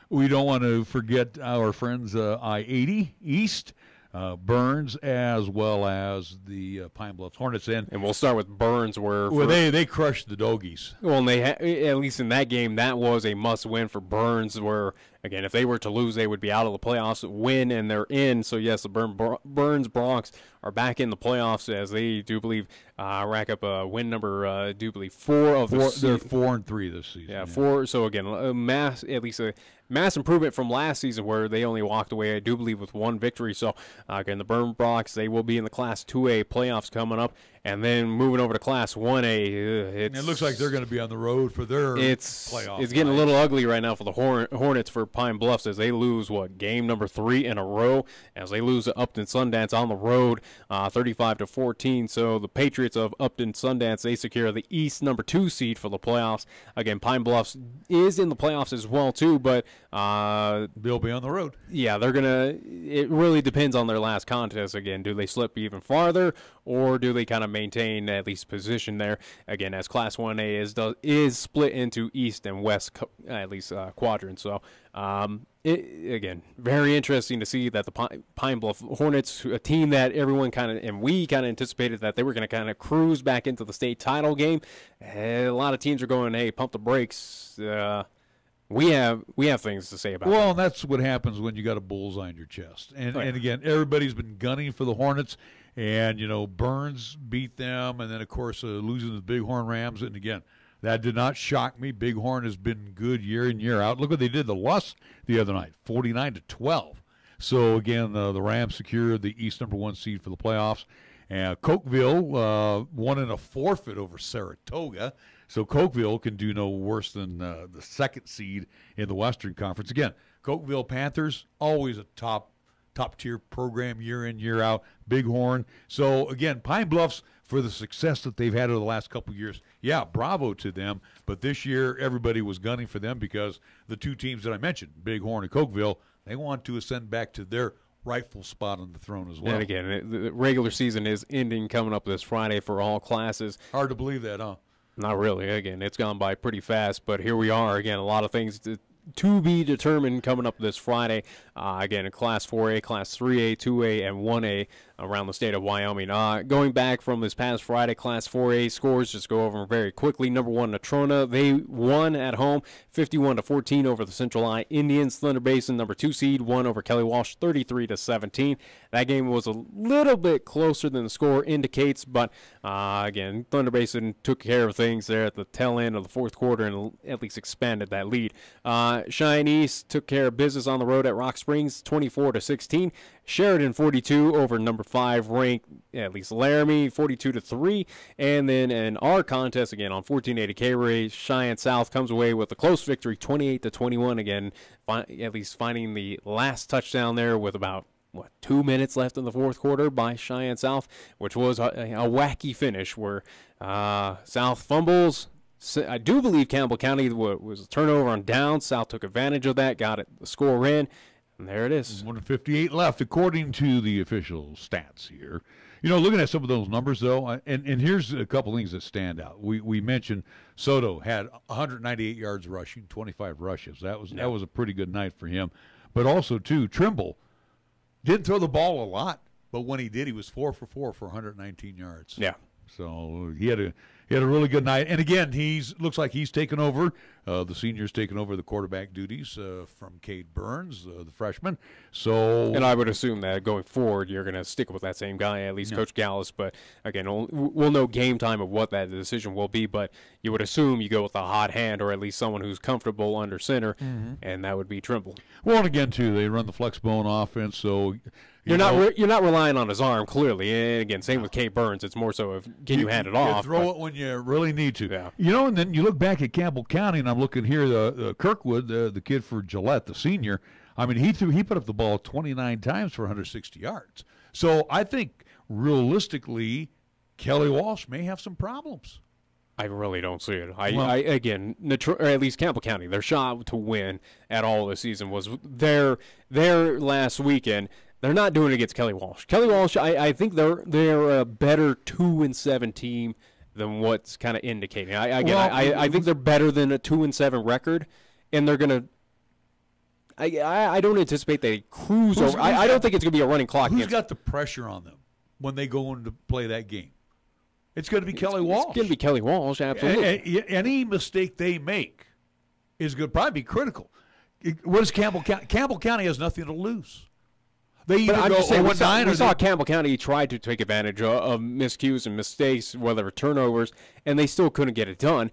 we don't want to forget our friends I-80 East, Burns, as well as the Pine Bluff Hornets. And we'll start with Burns, where they crushed the Doggies. Well, and at least in that game, that was a must-win for Burns, where, again, if they were to lose, they would be out of the playoffs. Win, and they're in. So, yes, the Burns Broncs are back in the playoffs, as they do believe rack up a win number, do believe 4 of the They're 4-3 this season. Yeah, 4. So, again, at least a mass improvement from last season, where they only walked away, I do believe, with 1 victory. So, again, the Burns Broncs, they will be in the Class 2A playoffs coming up. And then moving over to Class 1A, it looks like they're going to be on the road for their playoff. It's getting a little ugly right now for the Hornets for Pine Bluffs, as they lose, game number 3 in a row, as they lose to Upton Sundance on the road, 35-14. So the Patriots of Upton Sundance, they secure the East number 2 seed for the playoffs. Again, Pine Bluffs is in the playoffs as well, too, but they'll be on the road. Yeah, it really depends on their last contest. Again, do they slip even farther, or do they kind of maintain at least position there? Again, as Class 1A is split into East and West, at least quadrants. So, again, very interesting to see that the Pine Bluff Hornets, a team that everyone we kind of anticipated that they were going to kind of cruise back into the state title game. A lot of teams are going, hey, pump the brakes. we have things to say about Well, that. and that's what happens when you got a bullseye in your chest. And again, everybody's been gunning for the Hornets, and Burns beat them, and then of course losing to the Bighorn Rams. And again, that did not shock me. Bighorn has been good year in, year out. Look what they did. The loss the other night, 49-12. So again, the Rams secured the East #1 seed for the playoffs. And Cokeville won in a forfeit over Saratoga. So Cokeville can do no worse than the second seed in the Western Conference. Again, Cokeville Panthers, always a top-tier program year in, year out. Bighorn. So, again, Pine Bluffs, for the success that they've had over the last couple of years, yeah, bravo to them. But this year, everybody was gunning for them because the two teams that I mentioned, Bighorn and Cokeville, they want to ascend back to their rightful spot on the throne as well. And again, the regular season is ending coming up this Friday for all classes. Hard to believe that, huh? Not really. Again, it's gone by pretty fast, but here we are. Again, a lot of things to be determined coming up this Friday. Again, in Class 4A, Class 3A, 2A, and 1A around the state of Wyoming. Going back from this past Friday, Class 4A scores, just go over them very quickly. Number 1, Natrona, they won at home 51-14 over the Central Eye Indians. Thunder Basin, number 2 seed, won over Kelly Walsh 33-17. That game was a little bit closer than the score indicates, but again, Thunder Basin took care of things there at the tail end of the fourth quarter and at least expanded that lead. Cheyenne East took care of business on the road at Rock Springs 24-16. Sheridan 42 over number 5 ranked, at least Laramie 42-3. And then in our contest again on 1480 KRAE, Cheyenne South comes away with a close victory 28-21. Again, at least finding the last touchdown there with about 2 minutes left in the fourth quarter by Cheyenne South, which was a wacky finish where South fumbles. I do believe Campbell County was a turnover on downs. South took advantage of that, got it, the score in, and there it is. 1:58 left, according to the official stats here. Looking at some of those numbers, though, and here's a couple things that stand out. We mentioned Soto had 198 yards rushing, 25 rushes. That was a pretty good night for him. But also, too, Trimble didn't throw the ball a lot, but when he did, he was 4 for 4 for 119 yards. Yeah. So he had a really good night. And again, looks like he's taken over. The senior's taken over the quarterback duties from Cade Burns, the freshman. And I would assume that going forward, you're going to stick with that same guy, at least Coach Gallus. But again, we'll know game time of what that decision will be. But you would assume you go with a hot hand, or at least someone who's comfortable under center, and that would be Trimble. Well, and again, too, they run the flex bone offense, so you're not relying on his arm, clearly. And again, same with Cade Burns. It's more so of can you hand it off? Throw it when you really need to. Yeah. And then you look back at Campbell County, and I'm looking here, the Kirkwood, the kid for Gillette, the senior. I mean, he put up the ball 29 times for 160 yards. So I think realistically, Kelly Walsh may have some problems. I really don't see it. Again, or at least Campbell County, their shot to win at all this season was their last weekend. They're not doing it against Kelly Walsh. Kelly Walsh, I think they're a better 2-7 team than what's kind of indicating. I think they're better than a 2-7 record, and they're gonna. I don't anticipate they cruise over. I don't think it's gonna be a running clock. Who's got the pressure on them when they go in to play that game? It's going to be Kelly Walsh. It's going to be Kelly Walsh, absolutely. Any mistake they make is going to probably be critical. What is Campbell County? Campbell County has nothing to lose. They either go 0-9 we saw Campbell County try to take advantage of miscues and mistakes, whether turnovers, and they still couldn't get it done.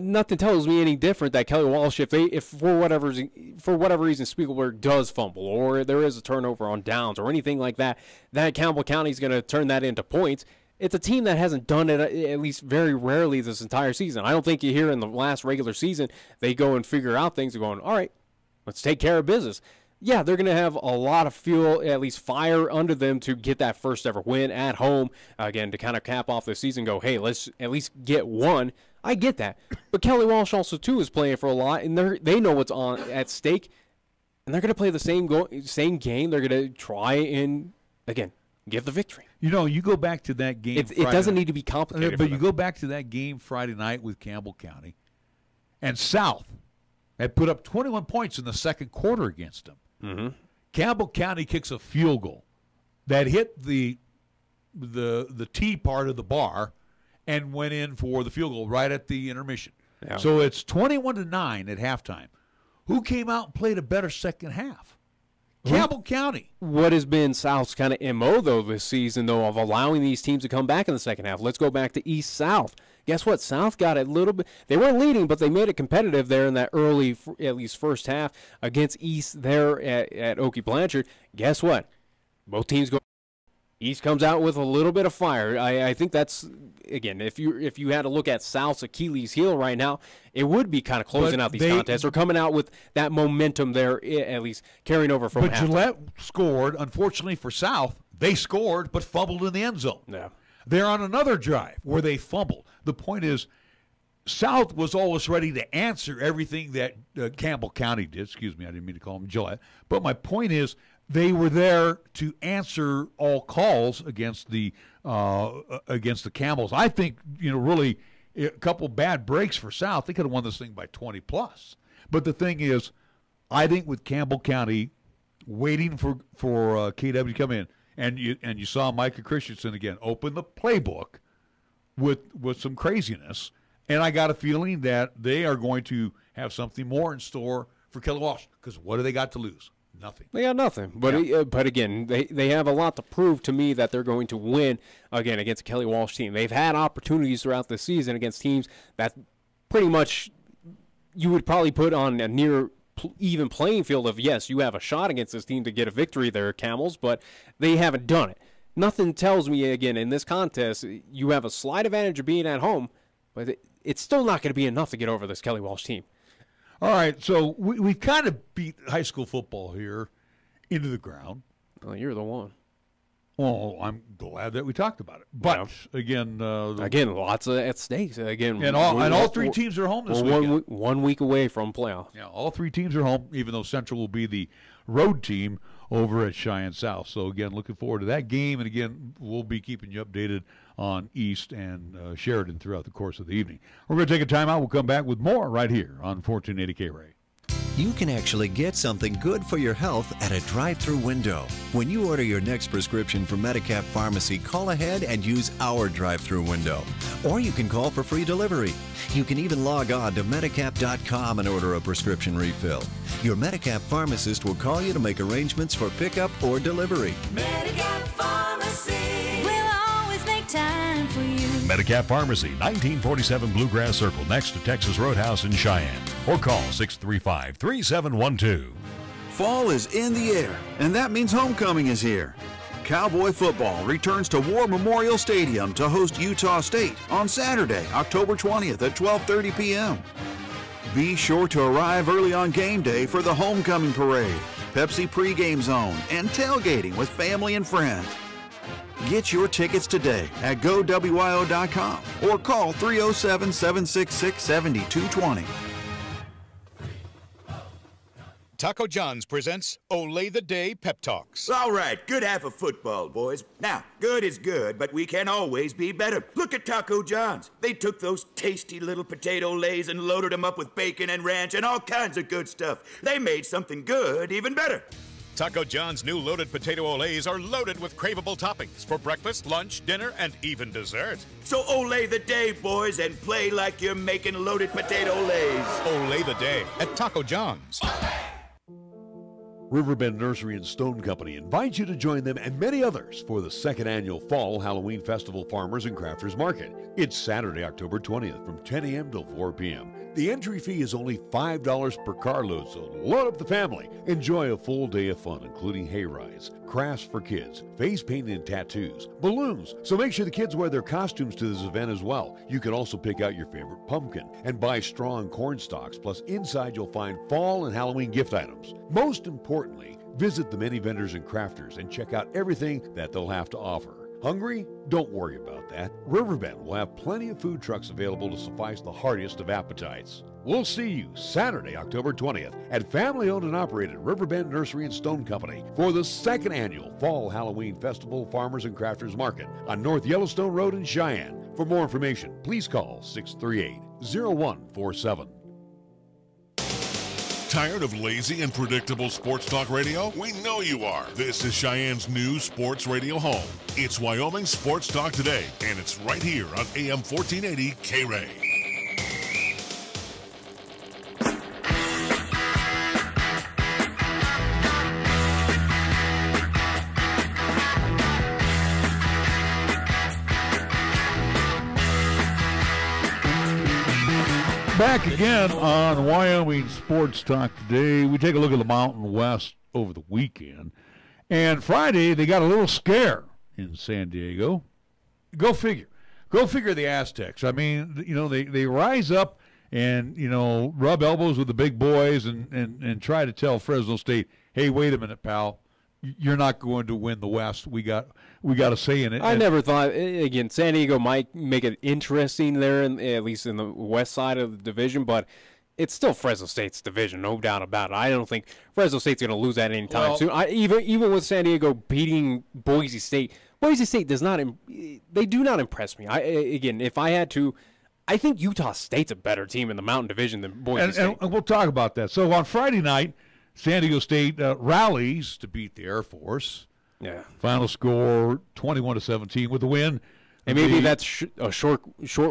Nothing tells me any different that Kelly Walsh, if for whatever reason Spiegelberg does fumble or there is a turnover on downs or anything like that, that Campbell County is going to turn that into points. It's a team that hasn't done it, at least very rarely, this entire season. I don't think you hear in the last regular season they go and figure out things and going, all right, let's take care of business. Yeah, they're going to have a lot of fuel, at least fire under them to get that first ever win at home. Again, to kind of cap off the season, go, hey, let's at least get one. I get that. But Kelly Walsh also, too, is playing for a lot, and they know what's at stake, and they're going to play the same game. They're going to try and, again, get the victory. You go back to that game. It doesn't need to be complicated. But you go back to that game Friday night with Campbell County, and South had put up 21 points in the second quarter against them. Mm-hmm. Campbell County kicks a field goal that hit the T part of the bar and went in for the field goal right at the intermission. Yeah. So it's 21-9 at halftime. who came out and played a better second half? Campbell County. What has been South's kind of MO, though, this season, though, of allowing these teams to come back in the second half? Let's go back to East-South. Guess what? South got a little bit. They weren't leading, but they made it competitive there in that early, at least first half, against East there at Okie Blanchard. Guess what? Both teams go. East comes out with a little bit of fire. I think that's, again, if you had to look at South's Achilles heel right now, it would be kind of closing out these contests or coming out with that momentum there, at least carrying over from halftime. But Gillette scored. Unfortunately for South, they scored but fumbled in the end zone. Yeah. They're on another drive where they fumbled. The point is, South was always ready to answer everything that Campbell County did. Excuse me, I didn't mean to call them Gillette. But my point is, they were there to answer all calls against the Camels. I think, really a couple bad breaks for South. They could have won this thing by 20 plus. But the thing is, I think with Campbell County waiting for KW to come in, and you saw Micah Christensen again open the playbook with some craziness, and I got a feeling that they are going to have something more in store for Kelly Walsh, because what do they got to lose? Nothing. They got nothing. But but again, they have a lot to prove to me that they're going to win, again, against a Kelly Walsh team. They've had opportunities throughout the season against teams that pretty much you would probably put on a near even playing field of, yes, you have a shot against this team to get a victory there, Camels, but they haven't done it. Nothing tells me, again, in this contest, you have a slight advantage of being at home, but it's still not going to be enough to get over this Kelly Walsh team. All right, so we've kind of beat high school football here into the ground. Well, you're the one. Well, I'm glad that we talked about it. But, again, lots at stake. Again, and all three teams are home this weekend. One week away from playoff. Yeah, all three teams are home, even though Central will be the road team over at Cheyenne South. So, again, looking forward to that game. And, again, we'll be keeping you updated on East and Sheridan throughout the course of the evening. We're going to take a timeout. We'll come back with more right here on 1480 KRAE. You can actually get something good for your health at a drive-through window. When you order your next prescription from Medicap Pharmacy, call ahead and use our drive-through window. Or you can call for free delivery. You can even log on to Medicap.com and order a prescription refill. Your Medicap pharmacist will call you to make arrangements for pickup or delivery. Medicap Pharmacy will always make time for you. Medicap Pharmacy, 1947 Bluegrass Circle, next to Texas Roadhouse in Cheyenne. Or call 635-3712. Fall is in the air, and that means homecoming is here. Cowboy football returns to War Memorial Stadium to host Utah State on Saturday, October 20th at 12:30 p.m. Be sure to arrive early on game day for the homecoming parade, Pepsi pregame zone, and tailgating with family and friends. Get your tickets today at GoWyo.com or call 307-766-7220. Taco John's presents Olay the Day Pep Talks. All right, good half of football, boys. Now, good is good, but we can always be better. Look at Taco John's. They took those tasty little potato lays and loaded them up with bacon and ranch and all kinds of good stuff. They made something good even better. Taco John's new loaded potato olays are loaded with craveable toppings for breakfast, lunch, dinner, and even dessert. So olay the day, boys, and play like you're making loaded potato lays. Olay the day at Taco John's. Riverbend Nursery and Stone Company invites you to join them and many others for the second annual Fall Halloween Festival Farmers and Crafters Market. It's Saturday, October 20th from 10 a.m. till 4 p.m. The entry fee is only $5 per carload, so load up the family. Enjoy a full day of fun, including hay rides, crafts for kids, face painting and tattoos, balloons. So make sure the kids wear their costumes to this event as well. You can also pick out your favorite pumpkin and buy straw and corn stalks. Plus, inside you'll find fall and Halloween gift items. Most importantly, visit the many vendors and crafters and check out everything that they'll have to offer. Hungry? Don't worry about that. Riverbend will have plenty of food trucks available to suffice the heartiest of appetites. We'll see you Saturday, October 20th at family-owned and operated Riverbend Nursery and Stone Company for the second annual Fall Halloween Festival Farmers and Crafters Market on North Yellowstone Road in Cheyenne. For more information, please call 638-0147. Tired of lazy and predictable sports talk radio? We know you are. This is Cheyenne's new sports radio home. It's Wyoming Sports Talk Today, and it's right here on AM 1480 KRAE. back again on Wyoming Sports Talk today. We take a look at the Mountain West over the weekend. And Friday, they got a little scare in San Diego. Go figure. Go figure the Aztecs. I mean, you know, they rise up and, you know, rub elbows with the big boys and try to tell Fresno State, hey, wait a minute, pal. You're not going to win the West. We got a say in it. I never thought, again, San Diego might make it interesting there, at least in the west side of the division, but it's still Fresno State's division, no doubt about it. I don't think Fresno State's going to lose that anytime soon. Even with San Diego beating Boise State does not. They do not impress me. Again, if I had to, I think Utah State's a better team in the Mountain Division than Boise State. And we'll talk about that. So on Friday night, San Diego State rallies to beat the Air Force. Yeah. Final score 21-17 with the win. And maybe that's a short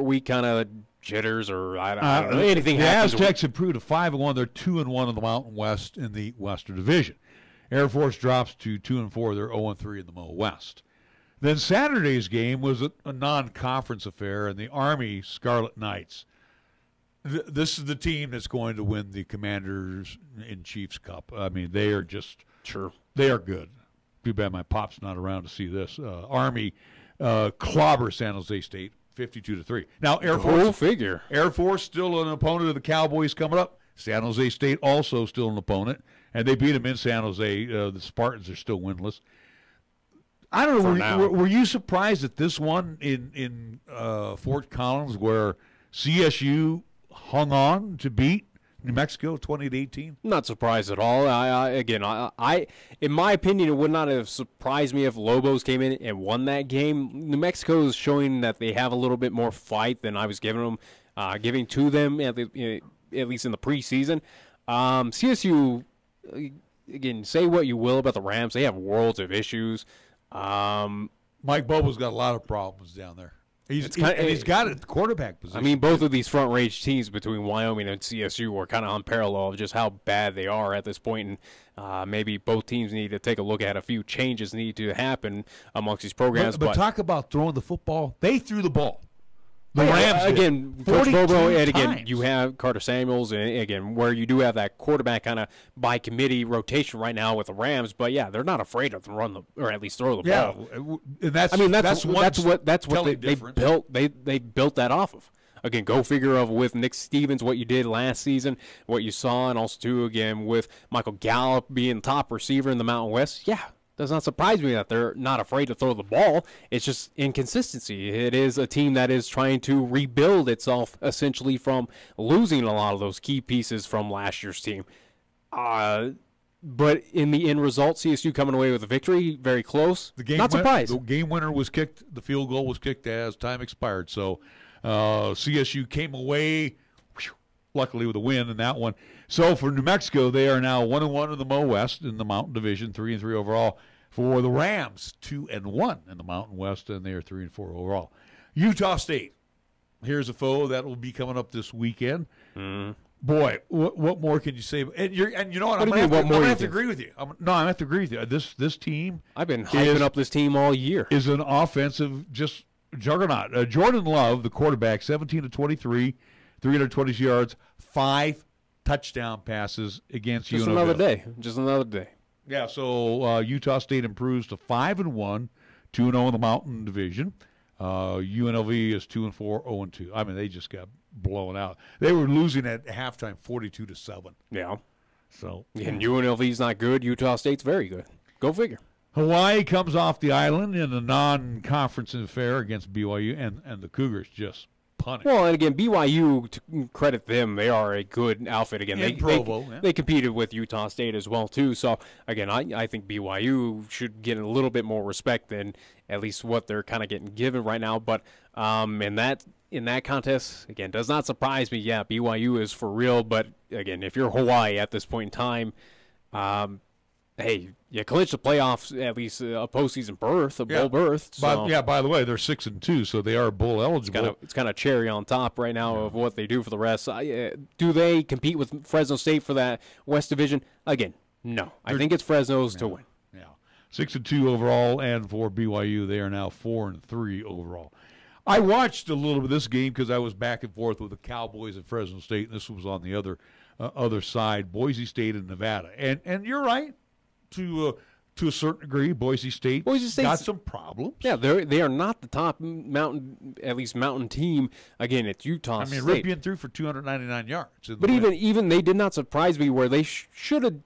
week kind of jitters or I don't know. Anything the happens. The Aztecs improved to 5-1. They're 2-1 in the Mountain West in the Western Division. Air Force drops to 2-4. They're 0-3 in the Mo West. Then Saturday's game was a non-conference affair, and the Army Scarlet Knights. This is the team that's going to win the Commanders-in-Chiefs Cup. I mean, they are just they are good. Too bad my pop's not around to see this. Army clobber San Jose State 52-3. Now Air Force still an opponent of the Cowboys coming up. San Jose State also still an opponent, and they beat them in San Jose. The Spartans are still winless. I don't know. Were you surprised at this one in Fort Collins where CSU hung on to beat New Mexico 20-18? Not surprised at all. I in my opinion, it would not have surprised me if Lobos came in and won that game. New Mexico is showing that they have a little bit more fight than I was giving to them at least in the preseason. CSU, again, say what you will about the Rams, they have worlds of issues. Mike Bobo's got a lot of problems down there. He's got a quarterback position. I mean, both of these front-range teams between Wyoming and CSU are kind of unparalleled of just how bad they are at this point, and maybe both teams need to take a look at a few changes need to happen amongst these programs. But talk about throwing the football. They threw the ball. The Rams again, Coach Bobo, and again, you have Carter Samuels, and again, where you do have that quarterback kind of by committee rotation right now with the Rams. But yeah, they're not afraid of or at least throw the ball. And that's what they built. They built that off of. Again, go figure of with Nick Stevens what you did last season, what you saw, and also too again with Michael Gallup being top receiver in the Mountain West. Yeah. Does not surprise me that they're not afraid to throw the ball. It's just inconsistency. It is a team that is trying to rebuild itself essentially from losing a lot of those key pieces from last year's team. But in the end result, CSU coming away with a victory, very close. Not surprised. The game winner was kicked. The field goal was kicked as time expired. So CSU came away, luckily, with a win in that one. So for New Mexico, they are now 1-1 in the Mo West in the Mountain Division, 3-3 overall. For the Rams, 2-1 in the Mountain West, and they are 3-4 overall. Utah State, here's a foe that will be coming up this weekend. Boy, what more can you say? And you know what? I'm going to have to agree with you. I have to agree with you. This team, I've been hyping up this team all year, is an offensive just juggernaut. Jordan Love, the quarterback, 17-23, 322 yards, 5 touchdown passes against Just UNLV. Just another day. Yeah, so Utah State improves to 5-1, 2-0 in the Mountain Division. UNLV is 2-4, 0-2. I mean, they just got blown out. They were losing at halftime 42-7. Yeah. So and UNLV's not good. Utah State's very good. Go figure. Hawaii comes off the island in a non-conference affair against BYU, and the Cougars just punish. Well, and again, BYU, to credit them, they are a good outfit. Again, they competed with Utah State as well, too. So, again, I think BYU should get a little bit more respect than at least what they're kind of getting given right now. But in that contest, again, does not surprise me. Yeah, BYU is for real. But, again, if you're Hawaii at this point in time, hey, you clinch the playoffs, at least a postseason berth, bowl berth. So. By the way, they're 6-2, so they are bowl eligible. It's kind of cherry on top right now of what they do for the rest. Do they compete with Fresno State for that West Division? Again, no. I think it's Fresno's to win. Yeah, 6-2 overall, and for BYU, they are now 4-3 overall. I watched a little bit of this game because I was back and forth with the Cowboys at Fresno State, and this was on the other side, Boise State and Nevada. And you're right to a certain degree. Boise State's got some problems. Yeah, they are not the top mountain team. Again, it's Utah State. Ripien threw for 299 yards. But even they did not surprise me where they should have.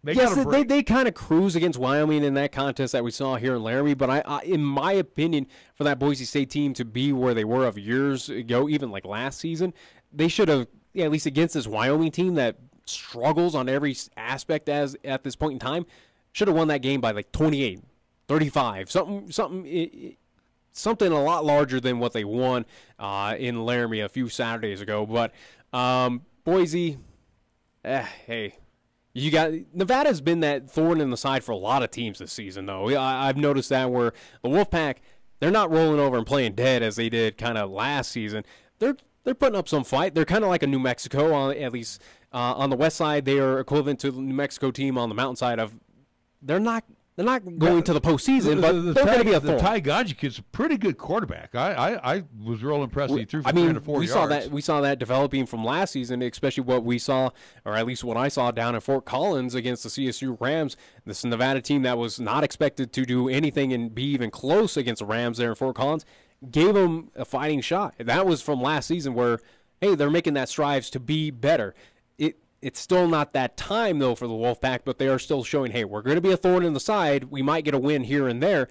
They kind of cruise against Wyoming in that contest that we saw here in Laramie. But I, in my opinion, for that Boise State team to be where they were of years ago, even like last season, they should have, at least against this Wyoming team that struggles on every aspect at this point in time, should have won that game by like 28, 35, something a lot larger than what they won in Laramie a few Saturdays ago. But Boise, hey. Nevada's been that thorn in the side for a lot of teams this season, though. I've noticed that where the Wolfpack, they're not rolling over and playing dead as they did kind of last season. They're putting up some fight. They're kind of like a New Mexico, at least on the west side. They are equivalent to the New Mexico team on the mountain side of. They're not going to the postseason, but they're going to be a thorn. The Ty Godge kid's a pretty good quarterback. I was real impressed. He threw for 304 yards. We saw that developing from last season, especially what we saw, or at least what I saw down in Fort Collins against the CSU Rams. This Nevada team that was not expected to do anything and be even close against the Rams there in Fort Collins gave them a fighting shot. That was from last season where, hey, they're making that strives to be better. It's still not that time, though, for the Wolfpack, but they are still showing, hey, we're going to be a thorn in the side. We might get a win here and there,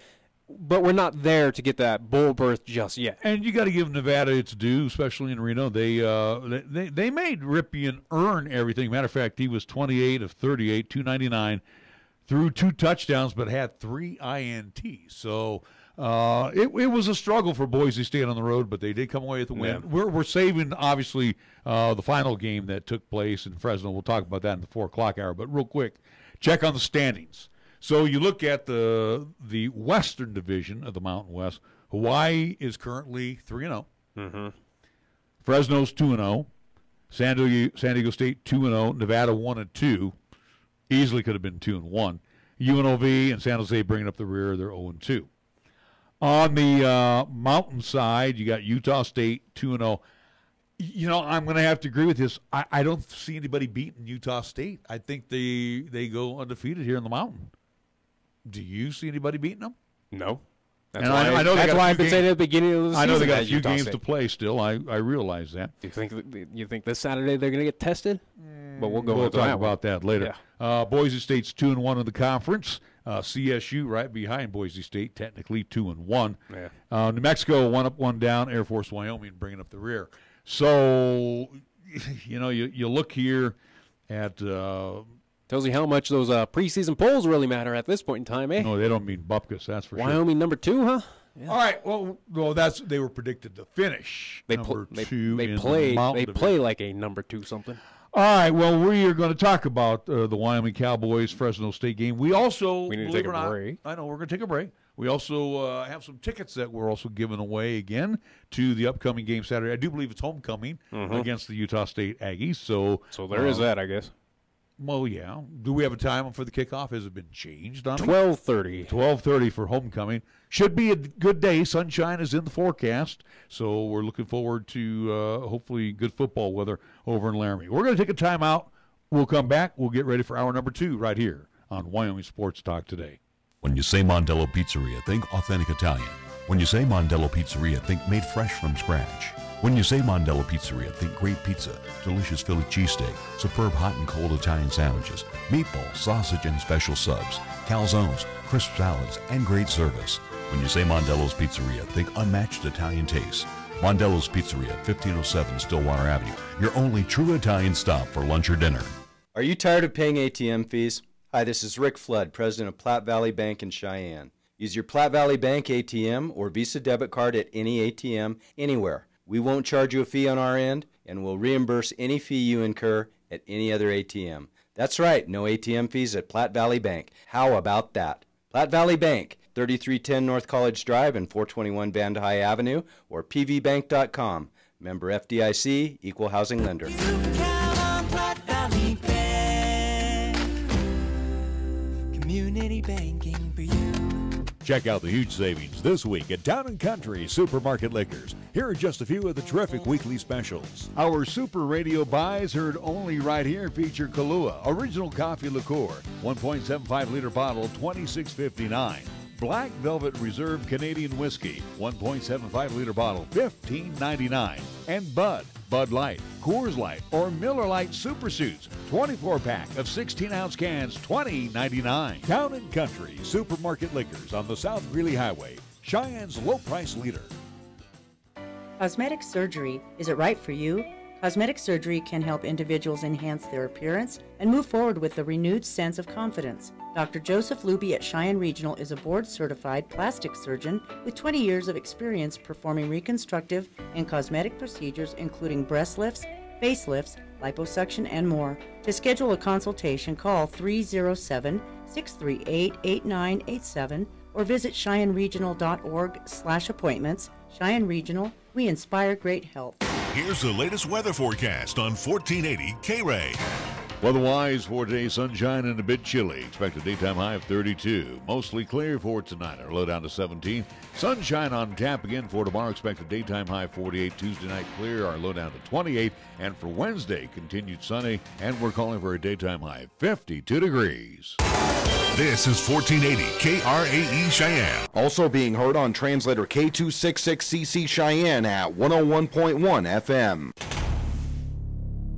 but we're not there to get that bowl berth just yet. And you got to give Nevada its due, especially in Reno. They made Ripien earn everything. Matter of fact, he was 28 of 38, 299, threw 2 touchdowns, but had 3 INTs. So it was a struggle for Boise State on the road, but they did come away with the win. Yeah. We're saving, obviously, the final game that took place in Fresno. We'll talk about that in the 4 o'clock hour. But real quick, check on the standings. So you look at the Western Division of the Mountain West. Hawaii is currently 3-0. Mm-hmm. Fresno's 2-0. San Diego State 2-0. Nevada 1-2. Easily could have been 2-1. UNLV and San Jose bringing up the rear. They're 0-2. On the mountain side, you got Utah State 2-0. I'm going to have to agree with this. I don't see anybody beating Utah State. I think they go undefeated here in the mountain. Do you see anybody beating them? No. That's why I've been saying at the beginning of the season. I know they got a few games to play still. I realize that. You think this Saturday they're going to get tested? But we'll talk about that later. Yeah. Boise State's 2-1 in the conference. CSU right behind Boise State, technically 2-1. Yeah. New Mexico 1 up, 1 down. Air Force Wyoming bringing up the rear. So, you look here at. Tells you how much those preseason polls really matter at this point in time, eh? No, they don't mean bupkis, that's for sure. Wyoming number 2, huh? Yeah. All right. Well, they were predicted to finish. They play like a number 2 something. All right, well, we are going to talk about the Wyoming Cowboys Fresno State game. We need to take a break. I know, we're going to take a break. We also have some tickets that we're also giving away again to the upcoming game Saturday. I do believe it's homecoming against the Utah State Aggies. So there is that, I guess. Well, yeah. Do we have a time for the kickoff? Has it been changed on 12:30. 12:30 for homecoming. Should be a good day. Sunshine is in the forecast, so we're looking forward to hopefully good football weather over in Laramie. We're going to take a timeout. We'll come back. We'll get ready for hour number 2 right here on Wyoming Sports Talk today. When you say Mondello Pizzeria, think authentic Italian. When you say Mondello Pizzeria, think made fresh from scratch. When you say Mondello Pizzeria, think great pizza, delicious Philly cheesesteak, superb hot and cold Italian sandwiches, meatballs, sausage, and special subs, calzones, crisp salads, and great service. When you say Mondello's Pizzeria, think unmatched Italian taste. Mondello's Pizzeria, 1507 Stillwater Avenue, your only true Italian stop for lunch or dinner. Are you tired of paying ATM fees? Hi, this is Rick Flood, president of Platte Valley Bank in Cheyenne. Use your Platte Valley Bank ATM or Visa debit card at any ATM anywhere. We won't charge you a fee on our end, and we'll reimburse any fee you incur at any other ATM. That's right, no ATM fees at Platte Valley Bank. How about that? Platte Valley Bank, 3310 North College Drive and 421 Band High Avenue, or pvbank.com. Member FDIC, Equal Housing Lender. You can count on Platte Valley Bank. Community banking for you. Check out the huge savings this week at Town & Country Supermarket Liquors. Here are just a few of the terrific weekly specials. Our Super Radio buys heard only right here feature Kahlua Original Coffee Liqueur, 1.75-liter bottle, $26.59. Black Velvet Reserve Canadian Whiskey, 1.75-liter bottle, $15.99. And Bud Light, Coors Light, or Miller Lite Super Suits, 24-pack of 16-ounce cans, $20.99. Town & Country Supermarket Liquors on the South Greeley Highway, Cheyenne's low-price leader. Cosmetic surgery, is it right for you? Cosmetic surgery can help individuals enhance their appearance and move forward with a renewed sense of confidence. Dr. Joseph Luby at Cheyenne Regional is a board-certified plastic surgeon with 20 years of experience performing reconstructive and cosmetic procedures including breast lifts, facelifts, liposuction, and more. To schedule a consultation, call 307-638-8987 or visit CheyenneRegional.org/appointments. Cheyenne Regional, we inspire great health. Here's the latest weather forecast on 1480 KRAE. Weather-wise for today, sunshine and a bit chilly. Expect a daytime high of 32. Mostly clear for tonight. Our low down to 17. Sunshine on tap again for tomorrow. Expect a daytime high of 48. Tuesday night clear. Our low down to 28. And for Wednesday, continued sunny. And we're calling for a daytime high of 52 degrees. This is 1480 KRAE Cheyenne. Also being heard on translator K266CC Cheyenne at 101.1 FM.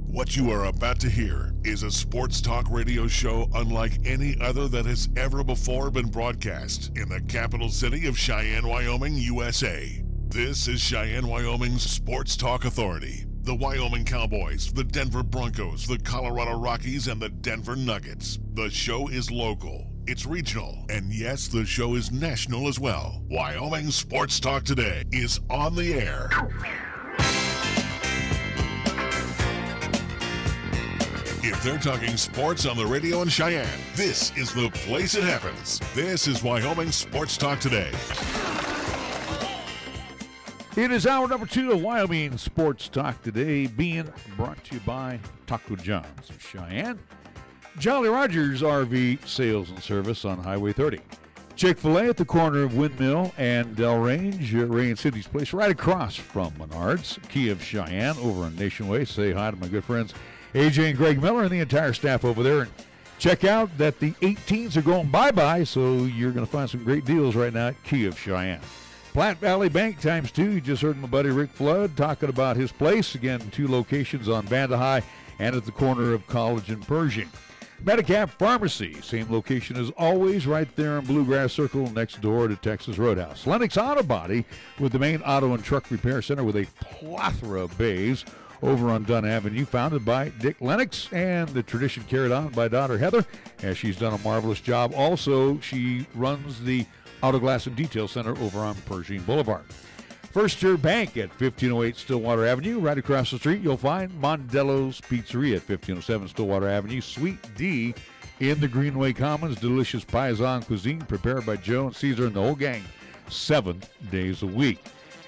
What you are about to hear is a sports talk radio show unlike any other that has ever before been broadcast in the capital city of Cheyenne, Wyoming, USA. This is Cheyenne, Wyoming's Sports Talk Authority. The Wyoming Cowboys, the Denver Broncos, the Colorado Rockies, and the Denver Nuggets. The show is local, it's regional, and yes, the show is national as well. Wyoming Sports Talk Today is on the air. If they're talking sports on the radio in Cheyenne, this is the place it happens. This is Wyoming Sports Talk Today. It is hour number 2 of Wyoming Sports Talk Today, being brought to you by Taco John's of Cheyenne, Jolly Rogers RV Sales and Service on Highway 30, Chick-fil-A at the corner of Windmill and Del Range, Ray and Cindy's Place, right across from Menards, Key of Cheyenne over on Nation Way. Say hi to my good friends AJ and Greg Miller and the entire staff over there. And check out that the 18s are going bye-bye, so you're going to find some great deals right now at Key of Cheyenne. Platte Valley Bank times 2. You just heard my buddy Rick Flood talking about his place. Again, 2 locations on Vanda High and at the corner of College and Pershing. Medicap Pharmacy, same location as always, right there in Bluegrass Circle next door to Texas Roadhouse. Lennox Auto Body with the main auto and truck repair center with a plethora of bays over on Dunn Avenue, founded by Dick Lennox, and the tradition carried on by daughter Heather, as she's done a marvelous job. Also, she runs the Auto Glass and Detail Center over on Pershing Boulevard. First Year Bank at 1508 Stillwater Avenue. Right across the street, you'll find Mondello's Pizzeria at 1507 Stillwater Avenue. Sweet D in the Greenway Commons. Delicious Paisan cuisine prepared by Joe and Caesar and the whole gang 7 days a week.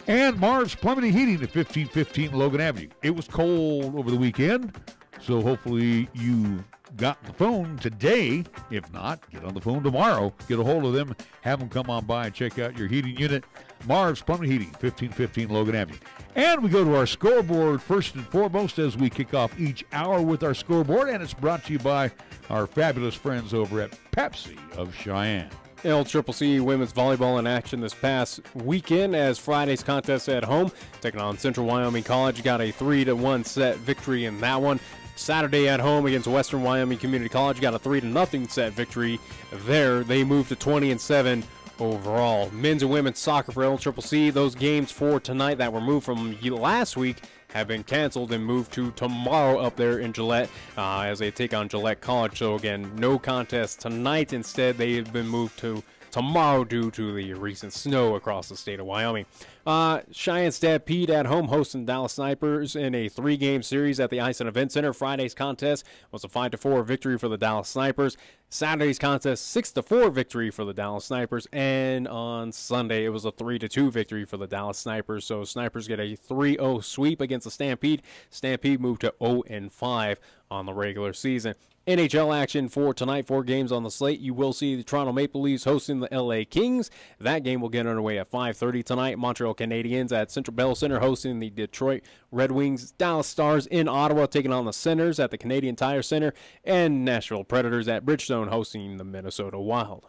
And Marv's Plumbing and Heating at 1515 Logan Avenue. It was cold over the weekend, so hopefully you got the phone today. If not, get on the phone tomorrow. Get a hold of them. Have them come on by and check out your heating unit. Marv's Plumbing and Heating, 1515 Logan Avenue. And we go to our scoreboard first and foremost as we kick off each hour with our scoreboard, and it's brought to you by our fabulous friends over at Pepsi of Cheyenne. LCCC women's volleyball in action this past weekend as Friday's contest at home, taking on Central Wyoming College, got a 3-1 set victory in that one. Saturday at home against Western Wyoming Community College, got a 3-0 set victory there. They moved to 20-7 overall. Men's and women's soccer for LCCC, those games for tonight that were moved from last week have been canceled and moved to tomorrow up there in Gillette as they take on Gillette College. So again, no contest tonight. Instead, they have been moved to tomorrow due to the recent snow across the state of Wyoming. Cheyenne Stampede at home hosting Dallas Snipers in a 3-game series at the Ice and Event Center. Friday's contest was a 5-4 victory for the Dallas Snipers. Saturday's contest, 6-4 victory for the Dallas Snipers. And on Sunday, it was a 3-2 victory for the Dallas Snipers. So Snipers get a 3-0 sweep against the Stampede. Stampede moved to 0-5 on the regular season. NHL action for tonight, 4 games on the slate. You will see the Toronto Maple Leafs hosting the LA Kings. That game will get underway at 5:30 tonight. Montreal Canadiens at Central Bell Center hosting the Detroit Red Wings. Dallas Stars in Ottawa taking on the Senators at the Canadian Tire Center. And Nashville Predators at Bridgestone hosting the Minnesota Wild.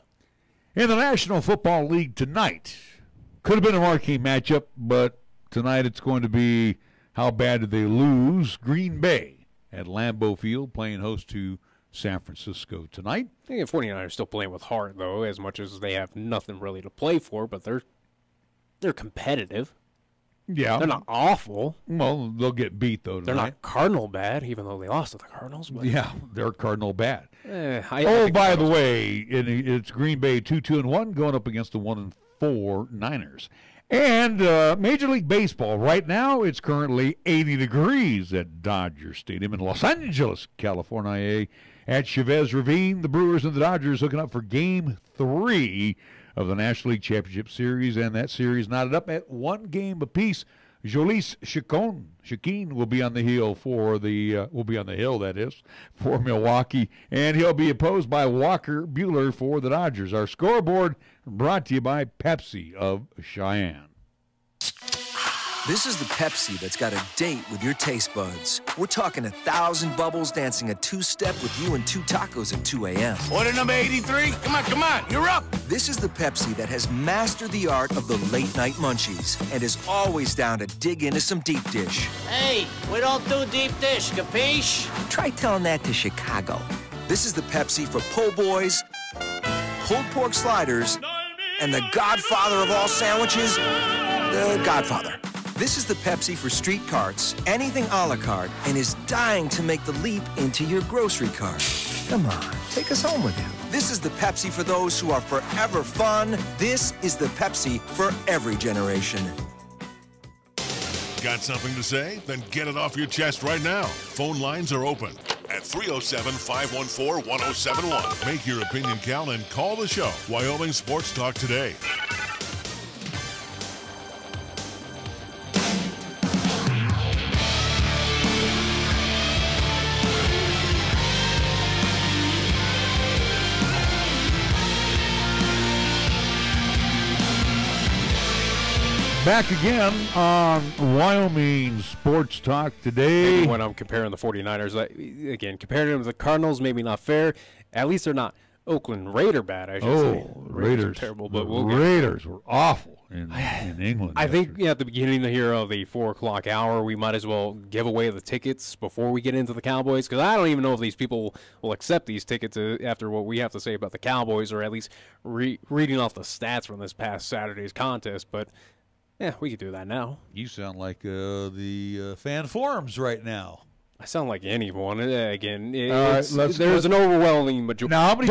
In the National Football League tonight, could have been a marquee matchup, but tonight it's going to be how bad did they lose. Green Bay at Lambeau Field playing host to San Francisco tonight. I think the 49ers are still playing with heart, though, as much as they have nothing really to play for, but they're competitive. Yeah. They're not awful. Well, they'll get beat, though, tonight. They're not Cardinal bad, even though they lost to the Cardinals. But yeah, they're Cardinal bad. I by the way, it's Green Bay 2-2-1 going up against the 1-4 Niners. And Major League Baseball, right now, it's currently 80 degrees at Dodger Stadium in Los Angeles, California. At Chavez Ravine, the Brewers and the Dodgers hooking up for Game 3 of the National League Championship Series, and that series knotted up at 1 game apiece. Jhoulys Chacin will be on the hill for for Milwaukee, and he'll be opposed by Walker Buehler for the Dodgers. Our scoreboard brought to you by Pepsi of Cheyenne. This is the Pepsi that's got a date with your taste buds. We're talking 1,000 bubbles dancing a two-step with you and 2 tacos at 2 a.m. Order number 83. Come on, you're up. This is the Pepsi that has mastered the art of the late-night munchies and is always down to dig into some deep dish. Hey, we don't do deep dish, capiche? Try telling that to Chicago. This is the Pepsi for po' boys, pulled pork sliders, and the godfather of all sandwiches, the Godfather. This is the Pepsi for street carts, anything a la carte, and is dying to make the leap into your grocery cart. Come on, take us home with you. This is the Pepsi for those who are forever fun. This is the Pepsi for every generation. Got something to say? Then get it off your chest right now. Phone lines are open at 307-514-1071. Make your opinion count and call the show. Wyoming Sports Talk today. Back again on Wyoming Sports Talk today. Maybe when I'm comparing the 49ers, again, comparing them to the Cardinals, maybe not fair. At least they're not Oakland Raider bad, I should say. Raiders are terrible, but Raiders were awful in England. I think at the beginning here of the 4 o'clock hour, we might as well give away the tickets before we get into the Cowboys, because I don't even know if these people will accept these tickets after what we have to say about the Cowboys, or at least reading off the stats from this past Saturday's contest, but yeah, we could do that now. You sound like the fan forums right now. I sound like anyone. Again, there's an overwhelming majority. Now, how many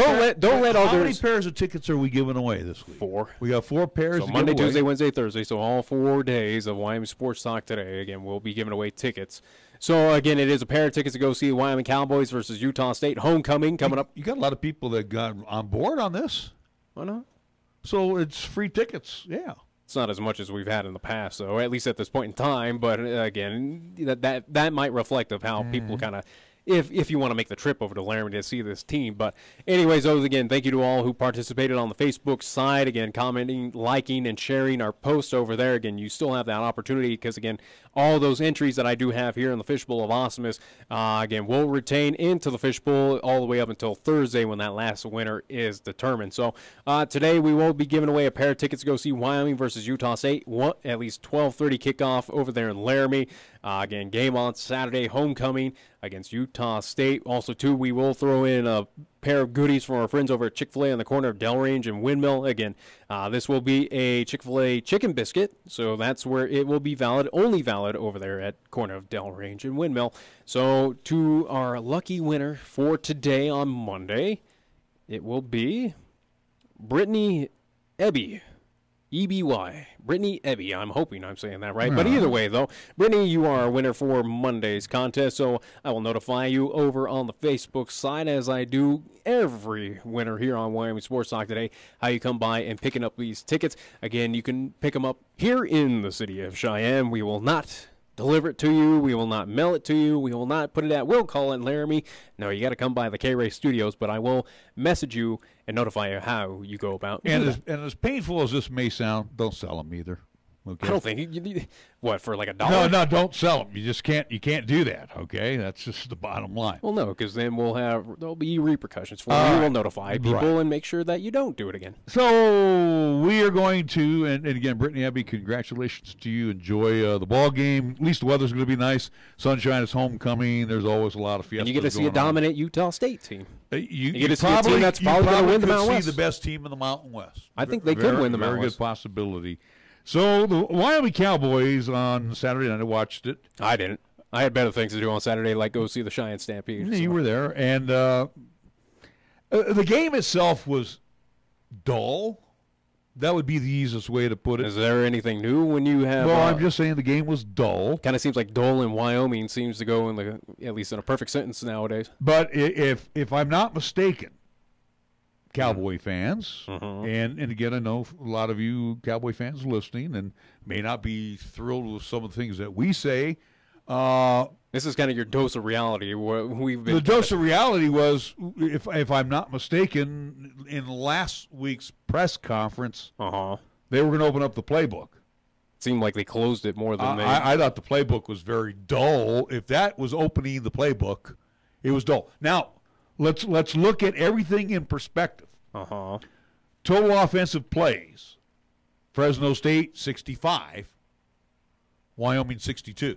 many pairs of tickets are we giving away this week? 4. We got 4 pairs. So to Monday, give away. Tuesday, Wednesday, Thursday. So all 4 days of Wyoming Sports Talk today. Again, we'll be giving away tickets. So again, it is a pair of tickets to go see the Wyoming Cowboys versus Utah State homecoming coming up. You got a lot of people that got on board on this. Why not? So it's free tickets. Yeah. It's not as much as we've had in the past, though, at least at this point in time. But again, that might reflect of how people kind of, if you want to make the trip over to Laramie to see this team. But anyways, again, thank you to all who participated on the Facebook side. Again, commenting, liking, and sharing our posts over there. Again, you still have that opportunity because, again, all those entries that I do have here in the Fishbowl of Awesomeness, again, will retain into the Fishbowl all the way up until Thursday when that last winner is determined. So today we will be giving away a pair of tickets to go see Wyoming versus Utah State. At least 12:30 kickoff over there in Laramie. Again, game on Saturday, homecoming against Utah State. Also, too, we will throw in a pair of goodies from our friends over at Chick-fil-A on the corner of Delrange and Windmill. Again, this will be a Chick-fil-A chicken biscuit, so that's where it will be valid, only valid over there at corner of Delrange and Windmill. So to our lucky winner for today on Monday, it will be Brittany Ebby. EBY, Brittany Ebby. I'm hoping I'm saying that right. But either way, though, Brittany, you are our winner for Monday's contest, so I will notify you over on the Facebook side, as I do every winner here on Wyoming Sports Talk today, how you come by and picking up these tickets. Again, you can pick them up here in the city of Cheyenne. We will not deliver it to you. We will not mail it to you. We will not put it at Will Call in Laramie. No, you got to come by the KRAE studios, but I will message you and notify you how you go about. And as painful as this may sound, don't sell them either. Okay? I don't think you need, what, for like $1? No, don't sell them. You just can't do that. Okay, that's just the bottom line. Well, no, because then there'll be repercussions for you. We'll notify people and make sure that you don't do it again. So we are going to, and again, Brittany Abbey, congratulations to you. Enjoy the ball game. At least the weather's going to be nice. Sunshine is homecoming. There's always a lot of fiestas. And you get to see a dominant Utah State team. You get to see a team that's probably going to win the Mountain West. See the best team in the Mountain West. I think they could win the Mountain West. Very good possibility. So the Wyoming Cowboys on Saturday night, I watched it. I didn't. I had better things to do on Saturday, like go see the Cheyenne Stampede. You were there. And the game itself was dull. That would be the easiest way to put it. Is there anything new when you have... Well, I'm just saying the game was dull. Kind of seems like dull in Wyoming seems to go in at least in a perfect sentence nowadays. But if I'm not mistaken, Cowboy fans, and again, I know a lot of you Cowboy fans listening and may not be thrilled with some of the things that we say. This is kind of your dose of reality. The dose of reality was, if I'm not mistaken, in last week's press conference, they were going to open up the playbook. Seemed like they closed it more than I thought the playbook was very dull. If that was opening the playbook, it was dull. Now, let's look at everything in perspective. Total offensive plays: Fresno State 65, Wyoming 62.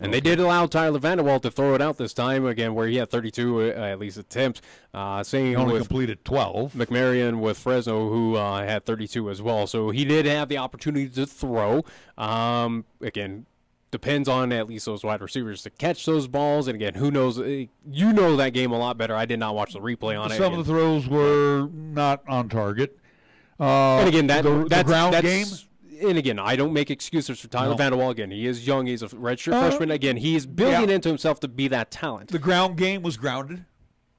And they did allow Tyler Vanderwalt to throw it out this time, again, where he had 32 at least attempts. He only completed 12. McMarion with Fresno, who had 32 as well. So he did have the opportunity to throw. Again, depends on at least those wide receivers to catch those balls. And again, who knows? You know that game a lot better. I did not watch the replay on it. Some of the throws were not on target. And again, the ground game. And again, I don't make excuses for Tyler Vanderwall. Again, he is young. He's a redshirt freshman. Again, he's building into himself to be that talent. The ground game was grounded.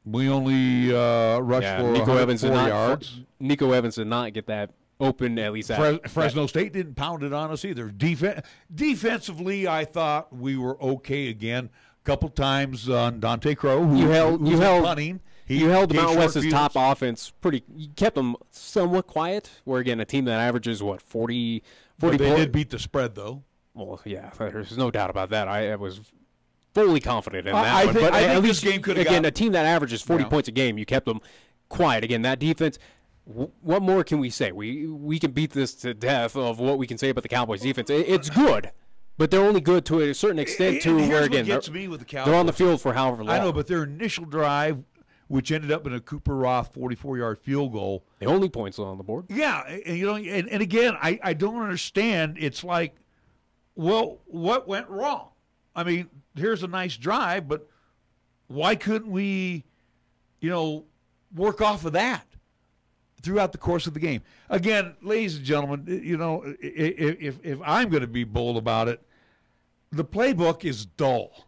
We only rushed for Nico Evans 4 yards. Nico Evans did not get that open, at least. Fresno State didn't pound it on us either. Defensively, I thought we were okay again. A couple times on Dante Crow, who was punting. You held the Mountain West's top offense pretty. You kept them somewhat quiet. Where again, a team that averages 40. But they did beat the spread, though. Well, yeah, there's no doubt about that. I was fully confident in that. I think at least this game could have again a team that averages 40 points a game. You kept them quiet. Again, that defense. What more can we say? We can beat this to death of what we can say about the Cowboys defense. It's good. But they're only good to a certain extent to where again they're on the field for however long. I know, but their initial drive, which ended up in a Cooper Roth 44-yard field goal. The only points on the board. Yeah, and again, I don't understand. It's like, well, what went wrong? I mean, here's a nice drive, but why couldn't we, work off of that throughout the course of the game? Again, ladies and gentlemen, if I'm going to be bold about it, the playbook is dull.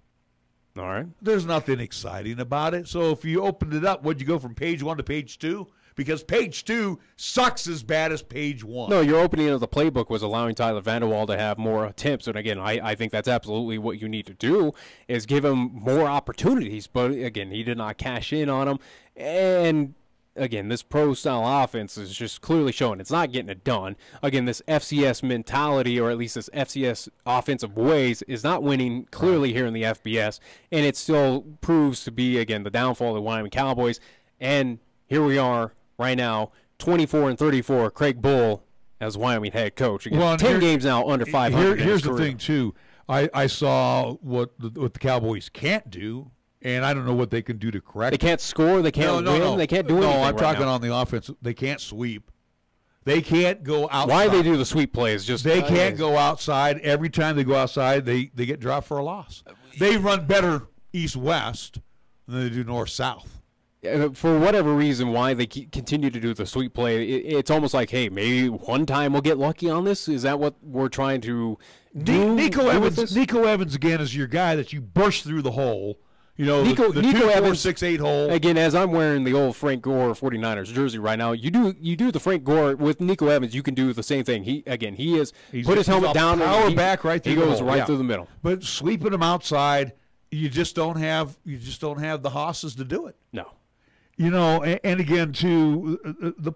All right. There's nothing exciting about it. So if you opened it up, would you go from page 1 to page 2? Because page 2 sucks as bad as page 1. No, your opening of the playbook was allowing Tyler Vanderwall to have more attempts. And again, I think that's absolutely what you need to do is give him more opportunities. But again, he did not cash in on them. And again, this pro-style offense is just clearly showing it's not getting it done. Again, this FCS mentality, or at least this FCS offensive ways, is not winning clearly here in the FBS, and it still proves to be, again, the downfall of the Wyoming Cowboys. And here we are right now, 24-34, Craig Bull as Wyoming head coach. Again, 10 games now under 500. Here's the thing, too. I saw what the Cowboys can't do. And I don't know what they can do to correct it. They can't score. They can't win. They can't do anything. No, I'm talking on the offense. They can't sweep. They can't go outside. Why they do the sweep plays? They can't go outside. Every time they go outside, they get dropped for a loss. They run better east-west than they do north-south. for whatever reason, why they continue to do the sweep play, it's almost like, hey, maybe one time we'll get lucky on this. Is that what we're trying to do? Nico Evans again is your guy that you burst through the hole. You know, Nico the 2, 4, Evans, 6, 8 hole. Again, as I'm wearing the old Frank Gore 49ers jersey right now, you do the Frank Gore with Nico Evans. You can do the same thing. He put his helmet down, power back right through. He goes hole. right through the middle. But sweeping them outside, you just don't have the hosses to do it. No. You know, and again, too,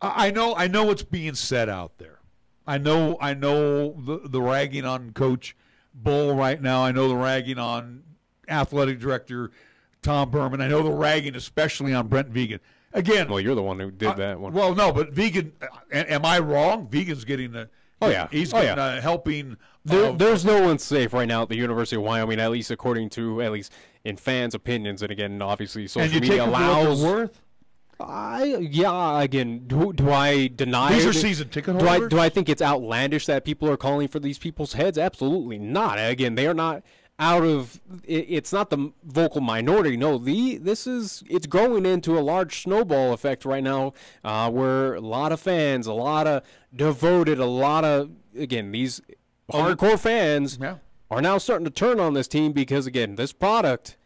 I know what's being said out there. I know the ragging on Coach Bull right now. I know the ragging on athletic director Tom Berman. I know the ragging especially on Brent Vegan. Again, well, you're the one who did that one. Well, no, but Vegan, am I wrong? Vegan's getting the. Oh yeah, he's getting helping. There's no one safe right now at the University of Wyoming, at least according to in fans' opinions. And again, obviously, social media allows. Worth? Again, do I deny these are season ticket holders? Do I think it's outlandish that people are calling for these people's heads? Absolutely not. Again, they are not out of. It's not the vocal minority. No, it's growing into a large snowball effect right now, where a lot of fans, a lot of devoted, these hardcore fans are now starting to turn on this team because again, this product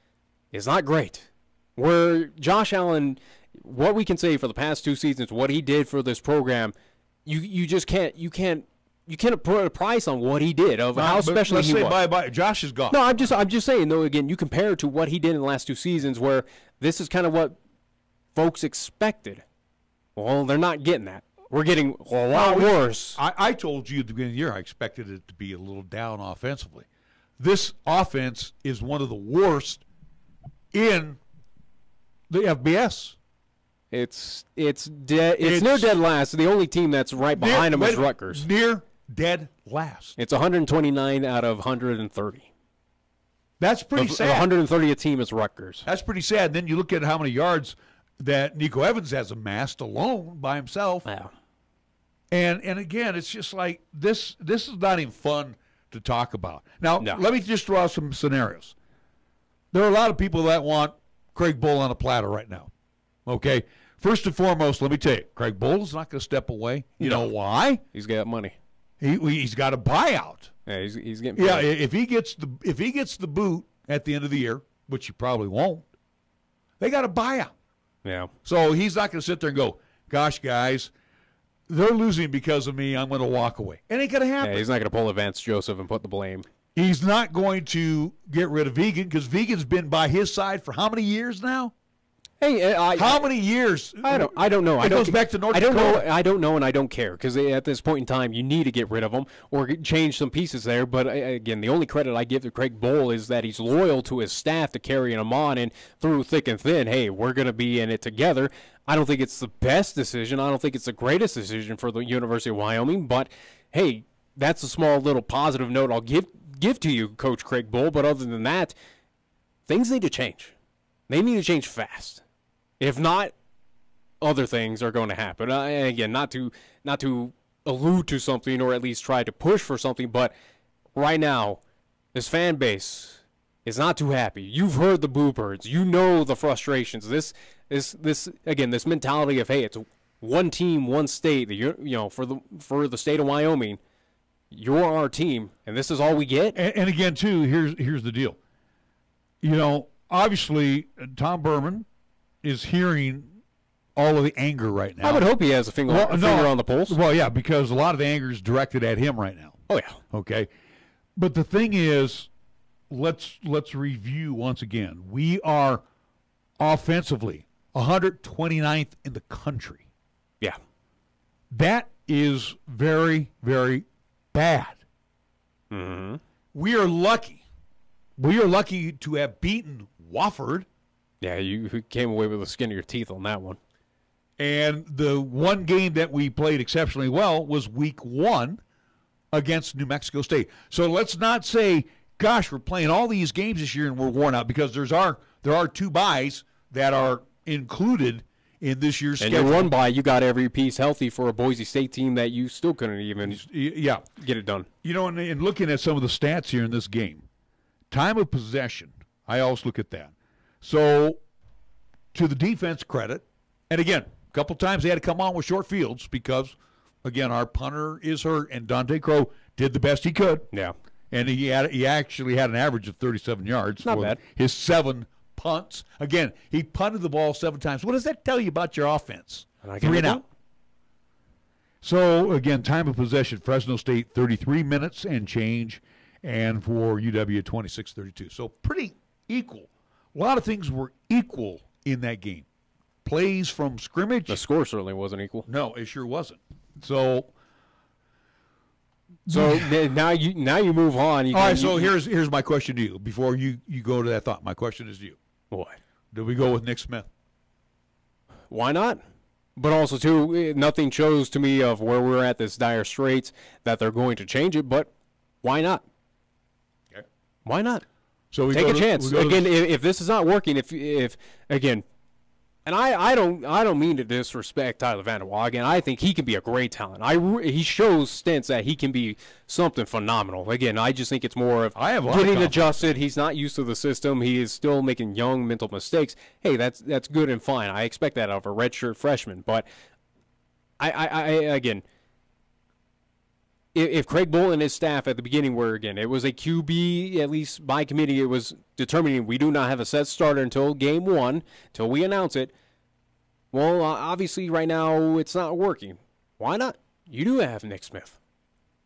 is not great. Where Josh Allen. What we can say for the past 2 seasons, what he did for this program, you just can't put a price on what he did of how special he was. Let's say bye. Josh is gone. No, I'm just saying though. Again, you compare it to what he did in the last 2 seasons, where this is kind of what folks expected. Well, they're not getting that. We're getting a lot worse. I told you at the beginning of the year I expected it to be a little down offensively. This offense is one of the worst in the FBS. It's near dead last. The only team that's right behind them is Rutgers. Near dead last. It's 129 out of 130. That's pretty sad. The 130th team is Rutgers. That's pretty sad. And then you look at how many yards that Nico Evans has amassed alone by himself. Yeah. And again, it's just like this is not even fun to talk about. Now, let me just throw out some scenarios. There are a lot of people that want Craig Bull on a platter right now. Okay? First and foremost, let me tell you, Craig Bull is not going to step away. You know why? He's got money. He's got a buyout. Yeah, he's getting paid. Yeah, if he gets the boot at the end of the year, which he probably won't, they got a buyout. Yeah. So he's not going to sit there and go, gosh, guys, they're losing because of me. I'm going to walk away. It ain't going to happen. Yeah, he's not going to pull a Vance Joseph and put the blame. He's not going to get rid of Vegan because Vegan's been by his side for how many years now? Hey, how many years? I don't know. It goes back to North Dakota. I don't know, and I don't care because at this point in time, you need to get rid of them or change some pieces there. But again, the only credit I give to Craig Bull is that he's loyal to his staff to carrying them on and through thick and thin. Hey, we're going to be in it together. I don't think it's the best decision. I don't think it's the greatest decision for the University of Wyoming. But hey, that's a small little positive note I'll give to you, Coach Craig Bull. But other than that, things need to change. They need to change fast. If not, other things are going to happen. And again, not to allude to something or at least try to push for something, but right now, this fan base is not too happy. You've heard the boo birds. You know the frustrations. This mentality of, hey, it's one team, one state. For the state of Wyoming, you're our team, and this is all we get. And again, too, here's the deal. Obviously, Tom Berman is hearing all of the anger right now. I would hope he has a finger on the pulse. Well, yeah, because a lot of the anger is directed at him right now. Oh, yeah. Okay. But the thing is, let's review once again. We are offensively 129th in the country. Yeah. That is very, very bad. Mm-hmm. We are lucky. We are lucky to have beaten Wofford. Yeah, you came away with the skin of your teeth on that one. And the one game that we played exceptionally well was week 1 against New Mexico State. So let's not say, gosh, we're playing all these games this year and we're worn out, because there are 2 byes that are included in this year's schedule. And your one bye, you got every piece healthy for a Boise State team that you still couldn't even get it done. And looking at some of the stats here in this game, time of possession, I always look at that. So to the defense credit, and again, a couple times they had to come on with short fields because, again, our punter is hurt, and Dante Crow did the best he could. Yeah. And he actually had an average of 37 yards Not for bad. his 7 punts. Again, he punted the ball 7 times. What does that tell you about your offense? 3 and out. So, again, time of possession, Fresno State 33 minutes and change, and for UW 26-32. So pretty equal. A lot of things were equal in that game. Plays from scrimmage. The score certainly wasn't equal. No, it sure wasn't. So now you move on. All right, so here's my question to you before you go to that thought. My question is to you. What? Do we go with Nick Smith? Why not? But also, too, nothing shows to me of where we're at this dire straits that they're going to change it, but why not? Okay. Why not? So take a chance. Again, if this is not working, if again, and I don't mean to disrespect Tyler Vanderwall. Again, I think he can be a great talent. He shows stints that he can be something phenomenal. Again, I just think it's more of getting adjusted. He's not used to the system. He is still making young mental mistakes. Hey, that's good and fine. I expect that of a redshirt freshman. But I again, if Craig Bull and his staff at the beginning were, again, it was a QB, at least by committee, it was determining we do not have a set starter until game 1, until we announce it. Well, obviously right now it's not working. Why not? You do have Nick Smith.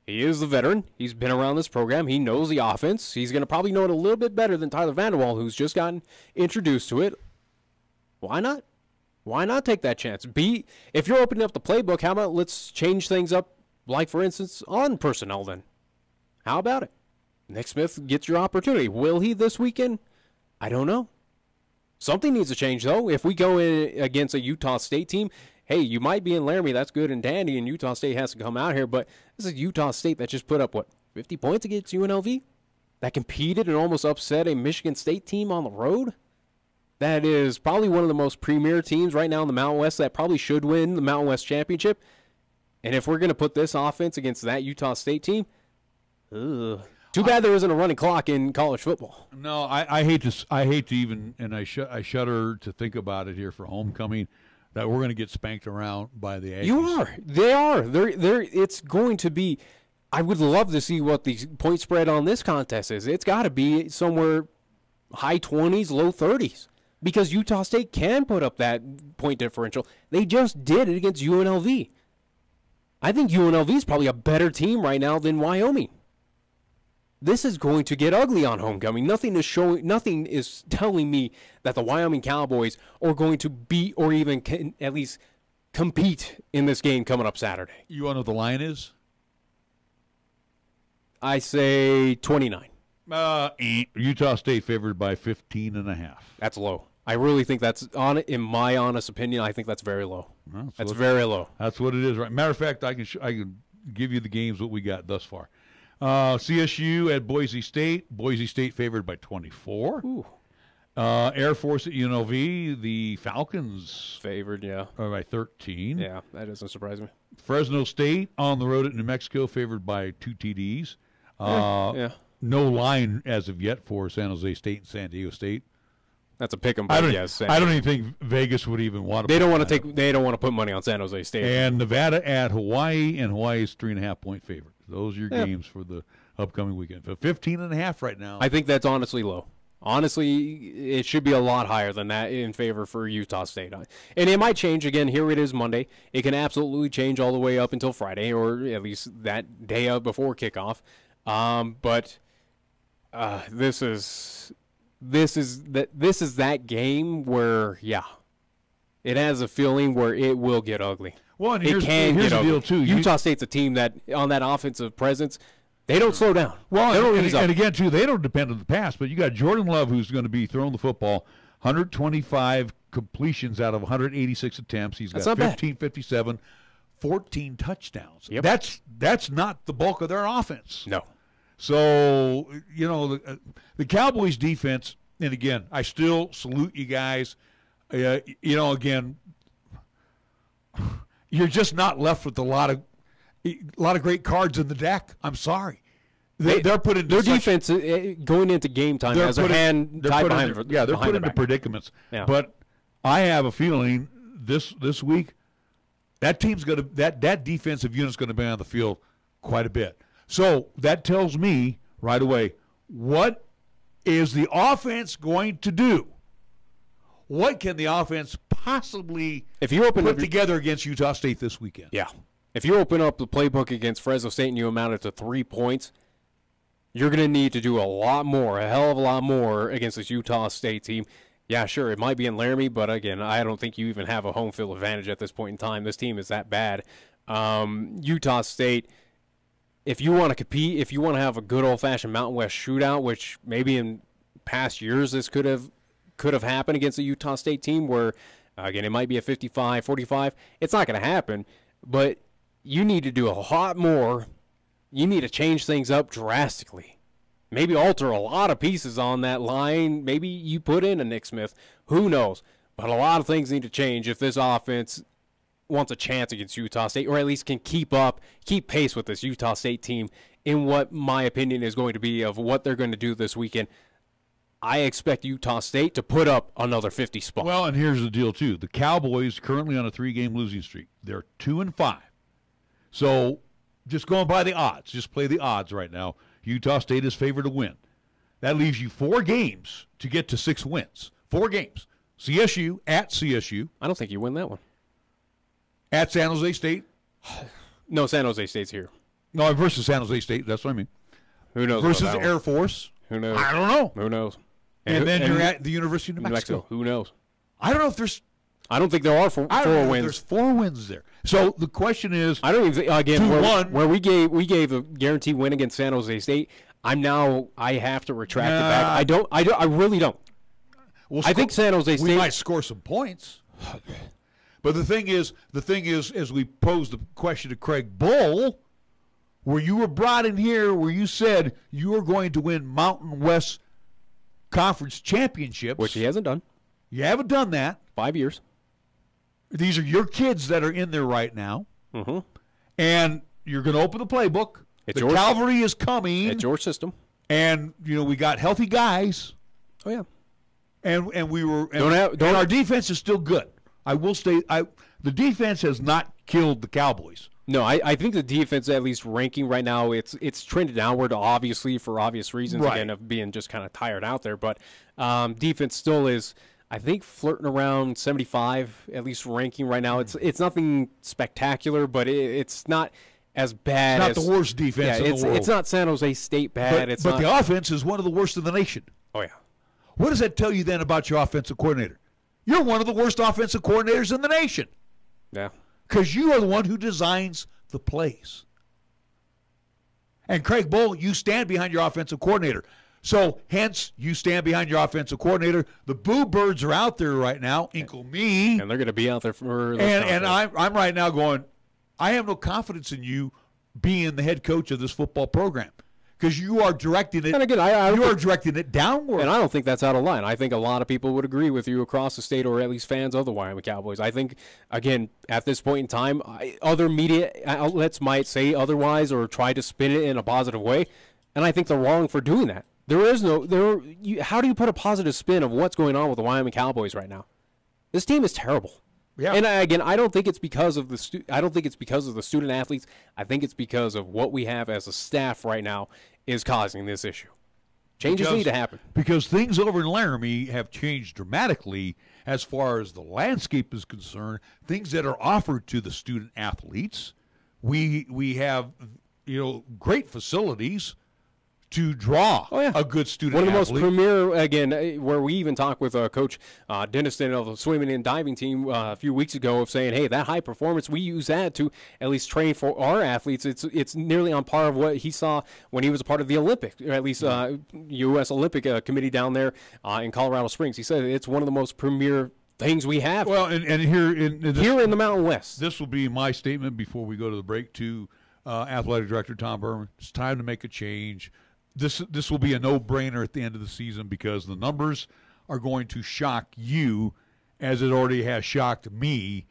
He is the veteran. He's been around this program. He knows the offense. He's going to probably know it a little bit better than Tyler Vanderwall, who's just gotten introduced to it. Why not? Why not take that chance? If you're opening up the playbook, how about let's change things up? Like, for instance, on personnel then. How about it? Nick Smith gets your opportunity. Will he this weekend? I don't know. Something needs to change, though. If we go in against a Utah State team, hey, you might be in Laramie. That's good and dandy, and Utah State has to come out here. But this is Utah State that just put up, 50 points against UNLV? That competed and almost upset a Michigan State team on the road? That is probably one of the most premier teams right now in the Mountain West that probably should win the Mountain West Championship. And if we're going to put this offense against that Utah State team, too bad there isn't a running clock in college football. No, I hate to even, and I shudder to think about it here for homecoming, that we're going to get spanked around by the Aggies. You are. They are. They're. It's going to be. I would love to see what the point spread on this contest is. It's got to be somewhere high 20s, low 30s, because Utah State can put up that point differential. They just did it against UNLV. I think UNLV is probably a better team right now than Wyoming. This is going to get ugly on homecoming. Nothing is telling me that the Wyoming Cowboys are going to beat or even at least compete in this game coming up Saturday. You want to know what the line is? I say 29. Utah State favored by 15.5. That's low. I really think that's, in my honest opinion, I think that's very low. Well, that's very low. That's what it is, right? Matter of fact, I can give you the games what we got thus far. CSU at Boise State. Boise State favored by 24. Ooh. Air Force at UNLV. The Falcons favored, yeah, by 13. Yeah, that doesn't surprise me. Fresno State on the road at New Mexico favored by 2 TDs. Yeah. No line as of yet for San Jose State and San Diego State. That's a pick 'em. I don't even think Vegas would even want to. They don't want to put money on San Jose State. And Nevada at Hawaii, and Hawaii's 3.5-point favorite. Those are your games for the upcoming weekend. So 15.5 right now. I think that's honestly low. Honestly, it should be a lot higher than that in favor for Utah State. And it might change again. Here it is Monday. It can absolutely change all the way up until Friday, or at least that day before kickoff. But this is that game where, it has a feeling where it will get ugly. Well, and here's the deal too. Utah State's a team that on that offensive presence, they don't slow down. Well, and again too, they don't depend on the pass. But you got Jordan Love, who's going to be throwing the football, 125 completions out of 186 attempts. He's got 1557, 14 touchdowns. Yep. That's not the bulk of their offense. No. So, the Cowboys defense, and again, I still salute you guys. Again, you're just not left with a lot of great cards in the deck. I'm sorry. They're put into their defense going into game time as a hand tied behind. They're put into predicaments. Yeah. But I have a feeling this week that team's going to that defensive unit's going to be on the field quite a bit. So that tells me right away, what is the offense going to do? What can the offense possibly put together against Utah State this weekend? Yeah. If you open up the playbook against Fresno State and you amount it to 3 points, you're going to need to do a lot more, a hell of a lot more against this Utah State team. Yeah, sure, it might be in Laramie, but again, I don't think you even have a home field advantage at this point in time. This team is that bad. Utah State, if you want to compete, if you want to have a good old-fashioned Mountain West shootout, which maybe in past years this could have happened against a Utah State team where, again, it might be a 55-45. It's not going to happen, but you need to do a lot more. You need to change things up drastically. Maybe alter a lot of pieces on that line. Maybe you put in a Nick Smith. Who knows? But a lot of things need to change if this offense wants a chance against Utah State, or at least can keep pace with this Utah State team in what my opinion is going to be of what they're going to do this weekend. I expect Utah State to put up another 50 spot. Well, and here's the deal, too. The Cowboys currently on a 3-game losing streak. They're 2-5. So just going by the odds, just play the odds right now. Utah State is favored to win. That leaves you 4 games to get to 6 wins. 4 games. CSU, at CSU. I don't think you win that one. At San Jose State. No, San Jose State's here. No, versus San Jose State. That's what I mean. Who knows? Versus Air Force. Who knows? I don't know. Who knows? And then you're at the University of New Mexico. Who knows? I don't know if there's. I don't think there are 4 wins. There's 4 wins there. So the question is, I don't even think, again, where we gave a guaranteed win against San Jose State. I have to retract it back. I really don't. I think San Jose State. We might score some points. But the thing is, as we posed the question to Craig Bull, where you were brought in here, where you said you were going to win Mountain West Conference championships, which he hasn't done. You haven't done that. 5 years. These are your kids that are in there right now. Mm-hmm. And you're going to open the playbook. It's the cavalry is coming. It's your system. And, we got healthy guys. Oh, yeah. And we were – and our defense is still good. I will say the defense has not killed the Cowboys. No, I think the defense, at least ranking right now, it's trended downward, obviously, for obvious reasons, again, of being just kind of tired out there. But defense still is – I think flirting around 75, at least ranking right now. It's nothing spectacular, but it's not as bad. It's not the worst defense in the world. It's not San Jose State bad. But the offense is one of the worst in the nation. Oh, yeah. What does that tell you then about your offensive coordinator? You're one of the worst offensive coordinators in the nation. Yeah. Because you are the one who designs the plays. And Craig Bull, you stand behind your offensive coordinator. So, hence, you stand behind your offensive coordinator. The Boo Birds are out there right now, including me. And they're going to be out there for – And I'm right now going, I have no confidence in you being the head coach of this football program because you are directing it. And again, you are directing it downward. And I don't think that's out of line. I think a lot of people would agree with you across the state, or at least fans of the Wyoming Cowboys. I think, again, at this point in time, other media outlets might say otherwise or try to spin it in a positive way, and I think they're wrong for doing that. How do you put a positive spin of what's going on with the Wyoming Cowboys right now? This team is terrible. Yeah. And again, I don't think it's because of the student athletes. I think it's because of what we have as a staff right now is causing this issue. Changes need to happen. Because things over in Laramie have changed dramatically as far as the landscape is concerned. Things that are offered to the student athletes. We have great facilities to draw a good student One of the athlete. most premier, again, where we even talked with Coach Denniston of the swimming and diving team a few weeks ago of saying, hey, that high performance, we use that to at least train for our athletes. It's nearly on par of what he saw when he was a part of the Olympic, or at least U.S. Olympic Committee down there in Colorado Springs. He said it's one of the most premier things we have. Well, and here in the Mountain West. This will be my statement before we go to the break to Athletic Director Tom Berman. It's time to make a change. This will be a no-brainer at the end of the season because the numbers are going to shock you as it already has shocked me,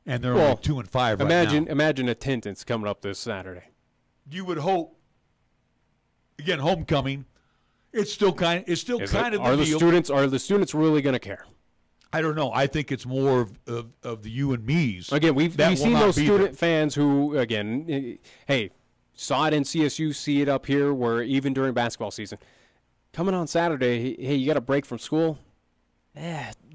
and they're only 2-5 right now. Imagine attendance coming up this Saturday. You would hope. Again, homecoming. It's still kind of the deal. Are the students really going to care? I don't know. I think it's more of the you and me's. Again, we've seen those student fans who, again, hey, saw it in CSU, see it up here, where even during basketball season, coming on Saturday, hey, you got a break from school?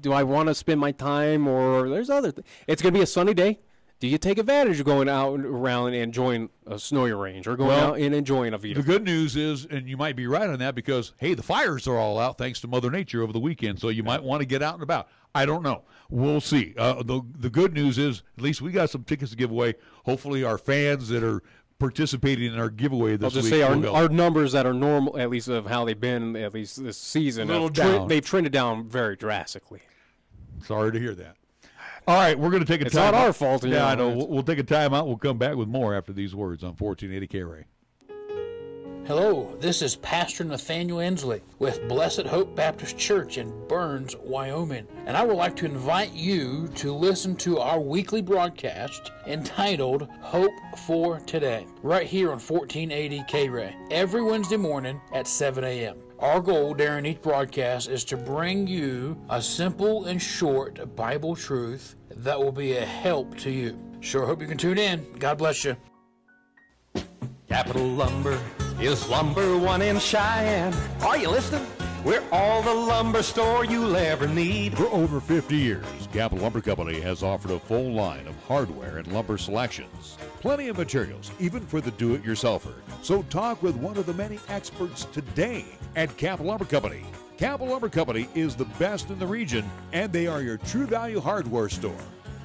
Do I want to spend my time, or there's other things. It's going to be a sunny day. Do you take advantage of going out and around and enjoying a snowy range or going out and enjoying a Vita? The good news is, and you might be right on that, because, hey, the fires are all out thanks to Mother Nature over the weekend, so you might want to get out and about. I don't know. We'll see. The good news is at least we got some tickets to give away. Hopefully our fans that are participating in our giveaway this week. I'll just say our numbers that are normal, at least of how they've been, at least this season, they've trended down very drastically. Sorry to hear that. All right, we're going to take a time out. It's not our fault. Yeah, I know. We'll take a time out. We'll come back with more after these words on 1480 KRAE. Hello, this is Pastor Nathaniel Ensley with Blessed Hope Baptist Church in Burns, Wyoming, and I would like to invite you to listen to our weekly broadcast entitled Hope for Today, right here on 1480 KRAE, every Wednesday morning at 7 a.m. Our goal during each broadcast is to bring you a simple and short Bible truth that will be a help to you. Sure hope you can tune in. God bless you. Capital Lumber is number one in Cheyenne. Are you listening? We're all the lumber store you'll ever need. For over 50 years, Capital Lumber Company has offered a full line of hardware and lumber selections. Plenty of materials, even for the do-it-yourselfer. So talk with one of the many experts today at Capital Lumber Company. Capital Lumber Company is the best in the region, and they are your true value hardware store.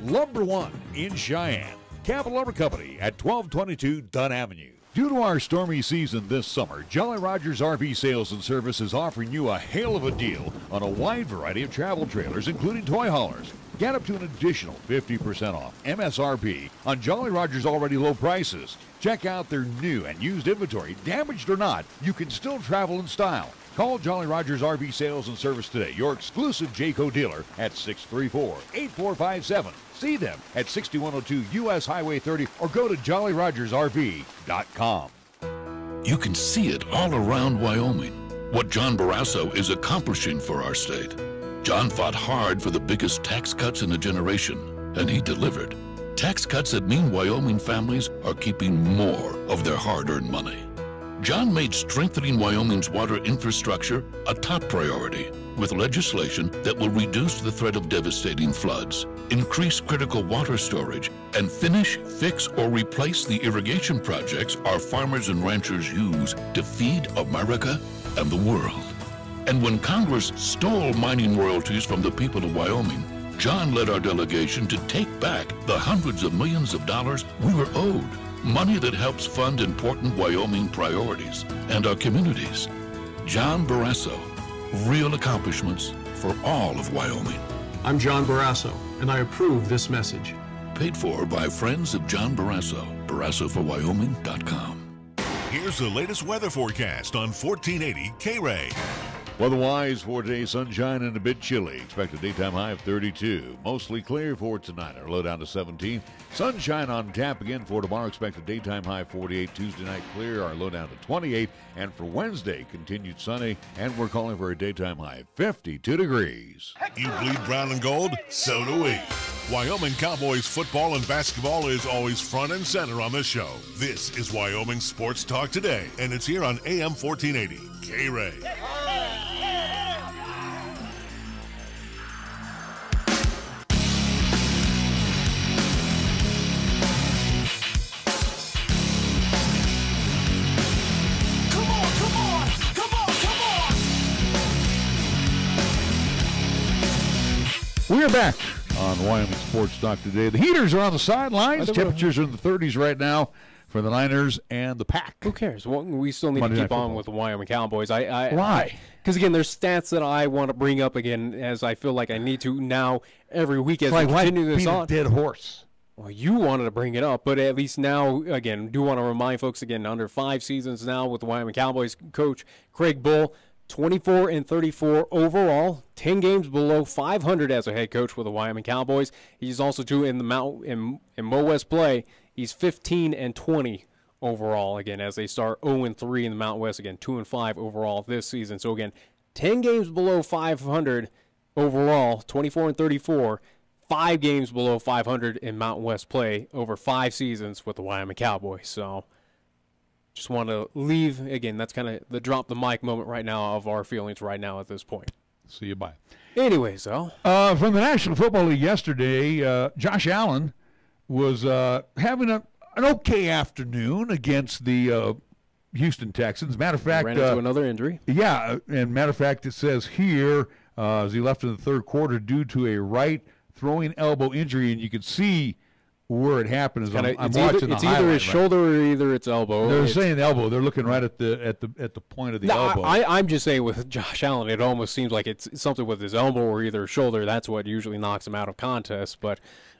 Lumber One in Cheyenne. Capital Lumber Company at 1222 Dunn Avenue. Due to our stormy season this summer, Jolly Rogers RV Sales and Service is offering you a hail of a deal on a wide variety of travel trailers, including toy haulers. Get up to an additional 50% off MSRP on Jolly Rogers' already low prices. Check out their new and used inventory. Damaged or not, you can still travel in style. Call Jolly Rogers RV Sales and Service today, your exclusive Jayco dealer, at 634-8457. See them at 6102 U.S. Highway 30 or go to jollyrogersrv.com. You can see it all around Wyoming, what John Barrasso is accomplishing for our state. John fought hard for the biggest tax cuts in a generation, and he delivered. Tax cuts that mean Wyoming families are keeping more of their hard-earned money. John made strengthening Wyoming's water infrastructure a top priority with legislation that will reduce the threat of devastating floods, increase critical water storage, and finish, fix, or replace the irrigation projects our farmers and ranchers use to feed America and the world. And when Congress stole mining royalties from the people of Wyoming, John led our delegation to take back the hundreds of millions of dollars we were owed. Money that helps fund important Wyoming priorities and our communities. John Barrasso, real accomplishments for all of Wyoming. I'm John Barrasso, and I approve this message. Paid for by friends of John Barrasso, BarrassoForWyoming.com. Here's the latest weather forecast on 1480 KRAE. Weather-wise for today, sunshine and a bit chilly. Expect a daytime high of 32. Mostly clear for tonight. Our low down to 17. Sunshine on tap again for tomorrow. Expect a daytime high of 48. Tuesday night clear. Our low down to 28. And for Wednesday, continued sunny. And we're calling for a daytime high of 52 degrees. You bleed brown and gold? So do we. Wyoming Cowboys football and basketball is always front and center on this show. This is Wyoming Sports Talk Today, and it's here on AM 1480 KRAE. We are back on Wyoming Sports Talk today. The Heaters are on the sidelines. Temperatures are in the 30s right now for the Niners and the Pack. Who cares? Well, we still need to keep on with the Wyoming Cowboys. Why? Because, again, there's stats that I want to bring up again as I feel like I need to now every week as we continue this on. A dead horse. Well, you wanted to bring it up, but at least now, again, do want to remind folks again, under 5 seasons now with the Wyoming Cowboys coach Craig Bull, 24-34 overall, 10 games below 500 as a head coach with the Wyoming Cowboys. He's also too in Mo West play. He's 15-20 overall again as they start 0-3 in the Mountain West again, 2-5 overall this season. So again, 10 games below 500 overall, 24-34, 5 games below 500 in Mountain West play over 5 seasons with the Wyoming Cowboys. So just want to leave, again, that's kind of the drop the mic moment right now of our feelings right now at this point. See you, bye. Anyways, though. From the National Football League yesterday, Josh Allen was having an okay afternoon against the Houston Texans. Matter of fact, ran into another injury. Yeah, and matter of fact, it says here as he left in the third quarter due to a right throwing elbow injury, and you can see where it happened. As I'm watching it's either his shoulder or either it's elbow. They're saying the elbow. They're looking right at the point of the elbow. I'm just saying with Josh Allen, it almost seems like it's something with his elbow or either shoulder. That's what usually knocks him out of contests. But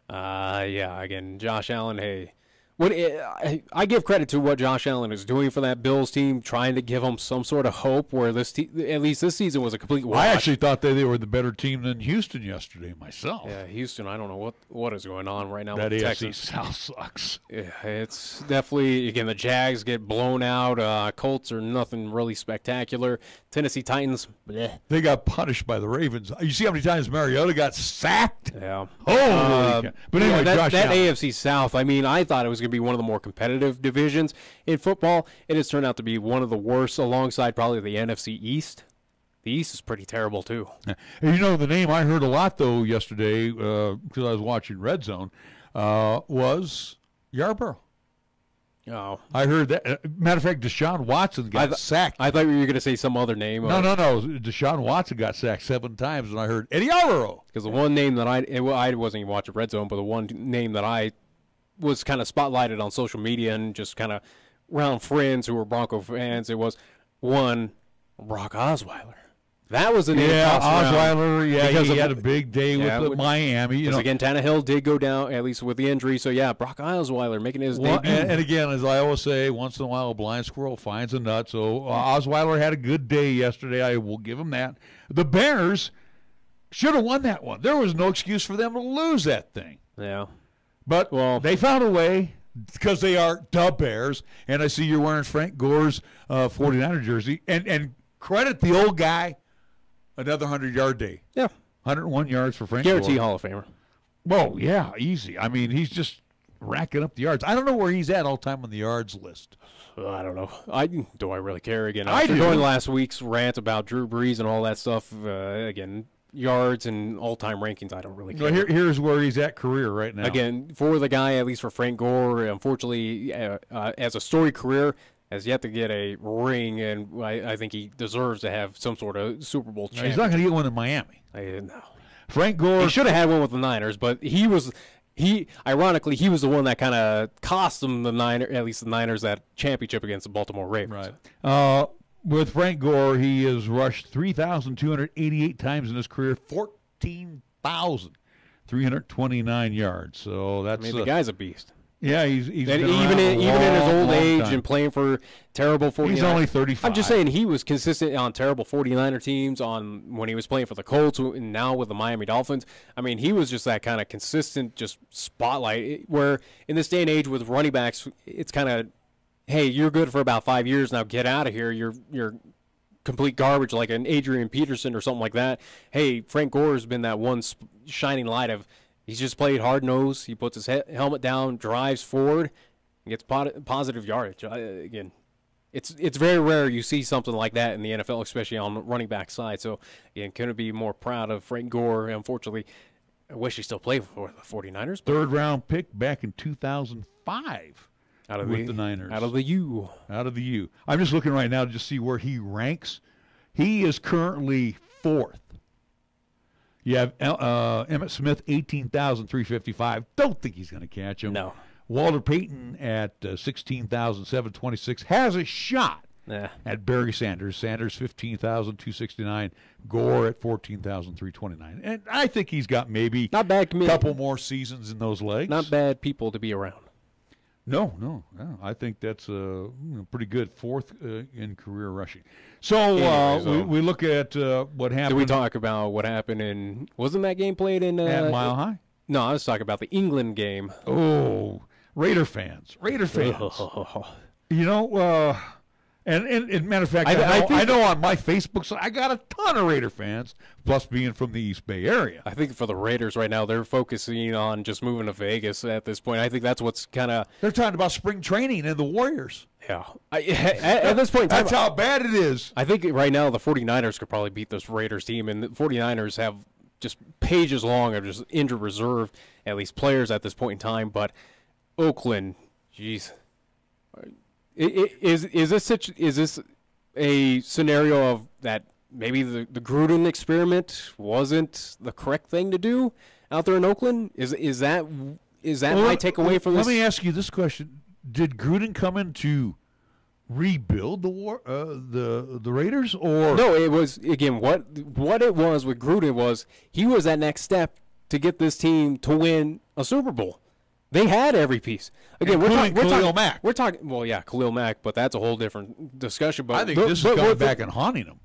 yeah, again, Josh Allen, hey. I give credit to what Josh Allen is doing for that Bills team, trying to give them some sort of hope where at least this season was a complete wash. I actually thought they were the better team than Houston yesterday myself. Yeah, Houston, I don't know what is going on right now that with AFC Texans. South sucks. Yeah, it's definitely, again, the Jags get blown out. Colts are nothing really spectacular. Tennessee Titans, bleh. They got punished by the Ravens. You see how many times Mariota got sacked? Yeah. Holy But anyway, that Josh Allen. AFC South, I mean, I thought it was going to be one of the more competitive divisions in football. It has turned out to be one of the worst alongside probably the NFC East. The East is pretty terrible, too. And you know, the name I heard a lot, though, yesterday, because I was watching Red Zone, was Yarborough. Oh. I heard that. Matter of fact, Deshaun Watson got sacked. I thought you were going to say some other name. No. Deshaun Watson got sacked 7 times, and I heard Eddie Yarborough. Because the one name that I wasn't even watching Red Zone, but the one name that I was kind of spotlighted on social media and just kind of around friends who were Bronco fans, it was one Brock Osweiler. That was the name. Yeah, Osweiler. Yeah, he had a big day with Miami. You know, again, Tannehill did go down at least with the injury. So yeah, Brock Osweiler making his debut. And again, as I always say, once in a while a blind squirrel finds a nut. So Osweiler had a good day yesterday. I will give him that. The Bears should have won that one. There was no excuse for them to lose that thing. Yeah, but they found a way. Because they are the Bears, and I see you're wearing Frank Gore's 49er jersey, and credit the old guy. Another 100-yard day. Yeah. 101 yards for Frank Guarantee Gore. Hall of Famer. Whoa, yeah, easy. I mean, he's just racking up the yards. I don't know where he's at all time on the yards list. I don't know. Do I really care? Again, I do. During last week's rant about Drew Brees and all that stuff, again, yards and all-time rankings, I don't really care. Well, here's where he's at career right now. Again, for the guy, at least for Frank Gore, unfortunately, as a storied career, has yet to get a ring, and I think he deserves to have some sort of Super Bowl championship. He's not going to get one in Miami. No. Frank Gore. He should have had one with the Niners, but ironically, he was the one that kind of cost them the Niners that championship against the Baltimore Ravens. Right. With Frank Gore, he has rushed 3,288 times in his career, 14,329 yards. So that's. I mean, the guy's a beast. Yeah, he's been even in his old age time. And playing for terrible 49ers. He's only 35. I'm just saying he was consistent on terrible 49er teams when he was playing for the Colts and now with the Miami Dolphins. I mean, he was just that kind of consistent just spotlight where in this day and age with running backs, it's kind of, hey, you're good for about 5 years, now get out of here. You're complete garbage like an Adrian Peterson or something like that. Hey, Frank Gore has been that one shining light of, he's just played hard-nosed. He puts his helmet down, drives forward, and gets positive yardage. Again, it's very rare you see something like that in the NFL, especially on the running back side. So, again, couldn't be more proud of Frank Gore. Unfortunately, I wish he still played for the 49ers. Third-round pick back in 2005 with the Niners. Out of the U. Out of the U. I'm just looking right now to just see where he ranks. He is currently 4th. You have Emmitt Smith, 18,355. Don't think he's going to catch him. No. Walter Payton at 16,726 has a shot at Barry Sanders. Sanders, 15,269. Gore at 14,329. And I think he's got maybe not bad a couple more seasons in those legs. Not bad people to be around. No. I think that's pretty good. 4th in career rushing. So we look at what happened. Did we talk about what happened in? Wasn't that game played in at Mile High? No, I was talking about the England game. Oh, Raider fans. You know, And matter of fact, I know on my Facebook side, I got a ton of Raider fans, plus being from the East Bay area. I think for the Raiders right now, they're focusing on just moving to Vegas at this point. I think that's what's kind of... They're talking about spring training and the Warriors. Yeah. At this point in time, that's how bad it is. I think right now the 49ers could probably beat this Raiders team, and the 49ers have just pages long of just injured reserve, at least players at this point in time. But Oakland, geez... Is this a scenario of that maybe the Gruden experiment wasn't the correct thing to do out there in Oakland? Is that my takeaway from this? Let me ask you this question: did Gruden come in to rebuild the Raiders, or no? It was again what it was with Gruden was he was that next step to get this team to win a Super Bowl. They had every piece. Again, we're talking Khalil Mack. We're talking. Well, yeah, Khalil Mack, but that's a whole different discussion. But I think this is coming back and haunting them.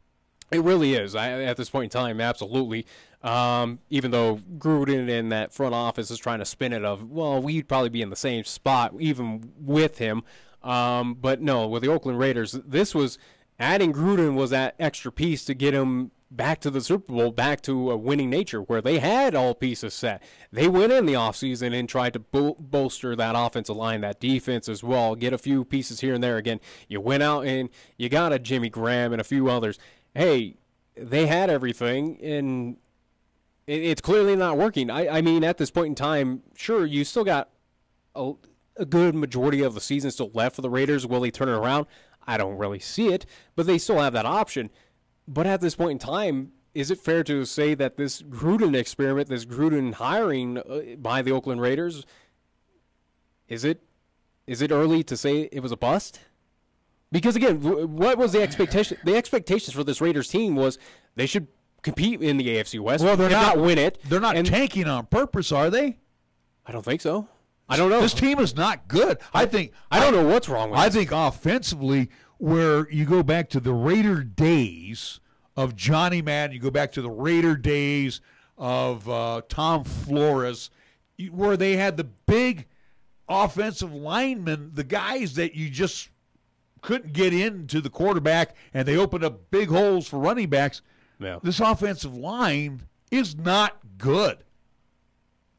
It really is. At this point in time, absolutely. Even though Gruden in that front office is trying to spin it of, well, we'd probably be in the same spot even with him. But no, with the Oakland Raiders, this was adding Gruden was that extra piece to get him back to the Super Bowl, back to a winning nature where they had all pieces set. They went in the offseason and tried to bolster that offensive line, that defense as well, get a few pieces here and there. Again, you went out and you got a Jimmy Graham and a few others. Hey, they had everything, and it's clearly not working. I mean, at this point in time, sure, you still got a good majority of the season still left for the Raiders. Will they turn it around? I don't really see it, but they still have that option. But at this point in time, is it fair to say that this Gruden experiment, this Gruden hiring by the Oakland Raiders, is it early to say it was a bust? Because again, what was the expectation? The expectations for this Raiders team was they should compete in the AFC West. Well, they're not win it. They're not tanking on purpose, are they? I don't think so. I don't know. This team is not good. I don't know what's wrong with it. I think offensively, where you go back to the Raider days of Johnny Madden, you go back to the Raider days of Tom Flores, where they had the big offensive linemen, the guys that you just couldn't get into the quarterback, and they opened up big holes for running backs. Yeah. This offensive line is not good.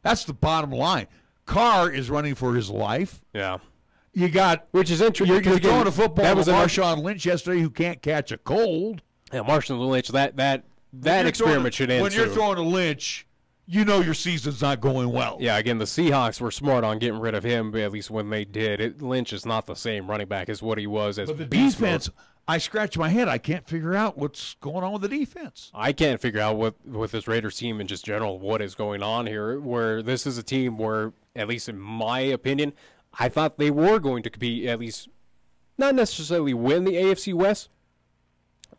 That's the bottom line. Carr is running for his life. Yeah. You got, which is interesting. You're throwing a football to Marshawn Lynch yesterday who can't catch a cold. Yeah, Marshawn Lynch, that experiment should end. When you're throwing to Lynch, you know your season's not going well. Yeah, again, the Seahawks were smart on getting rid of him, at least when they did. Lynch is not the same running back as what he was as but the defense, I scratch my head. I can't figure out what's going on with the defense. I can't figure out what with this Raiders team in just general what is going on here, where this is a team where, at least in my opinion, I thought they were going to compete, at least not necessarily win the AFC West,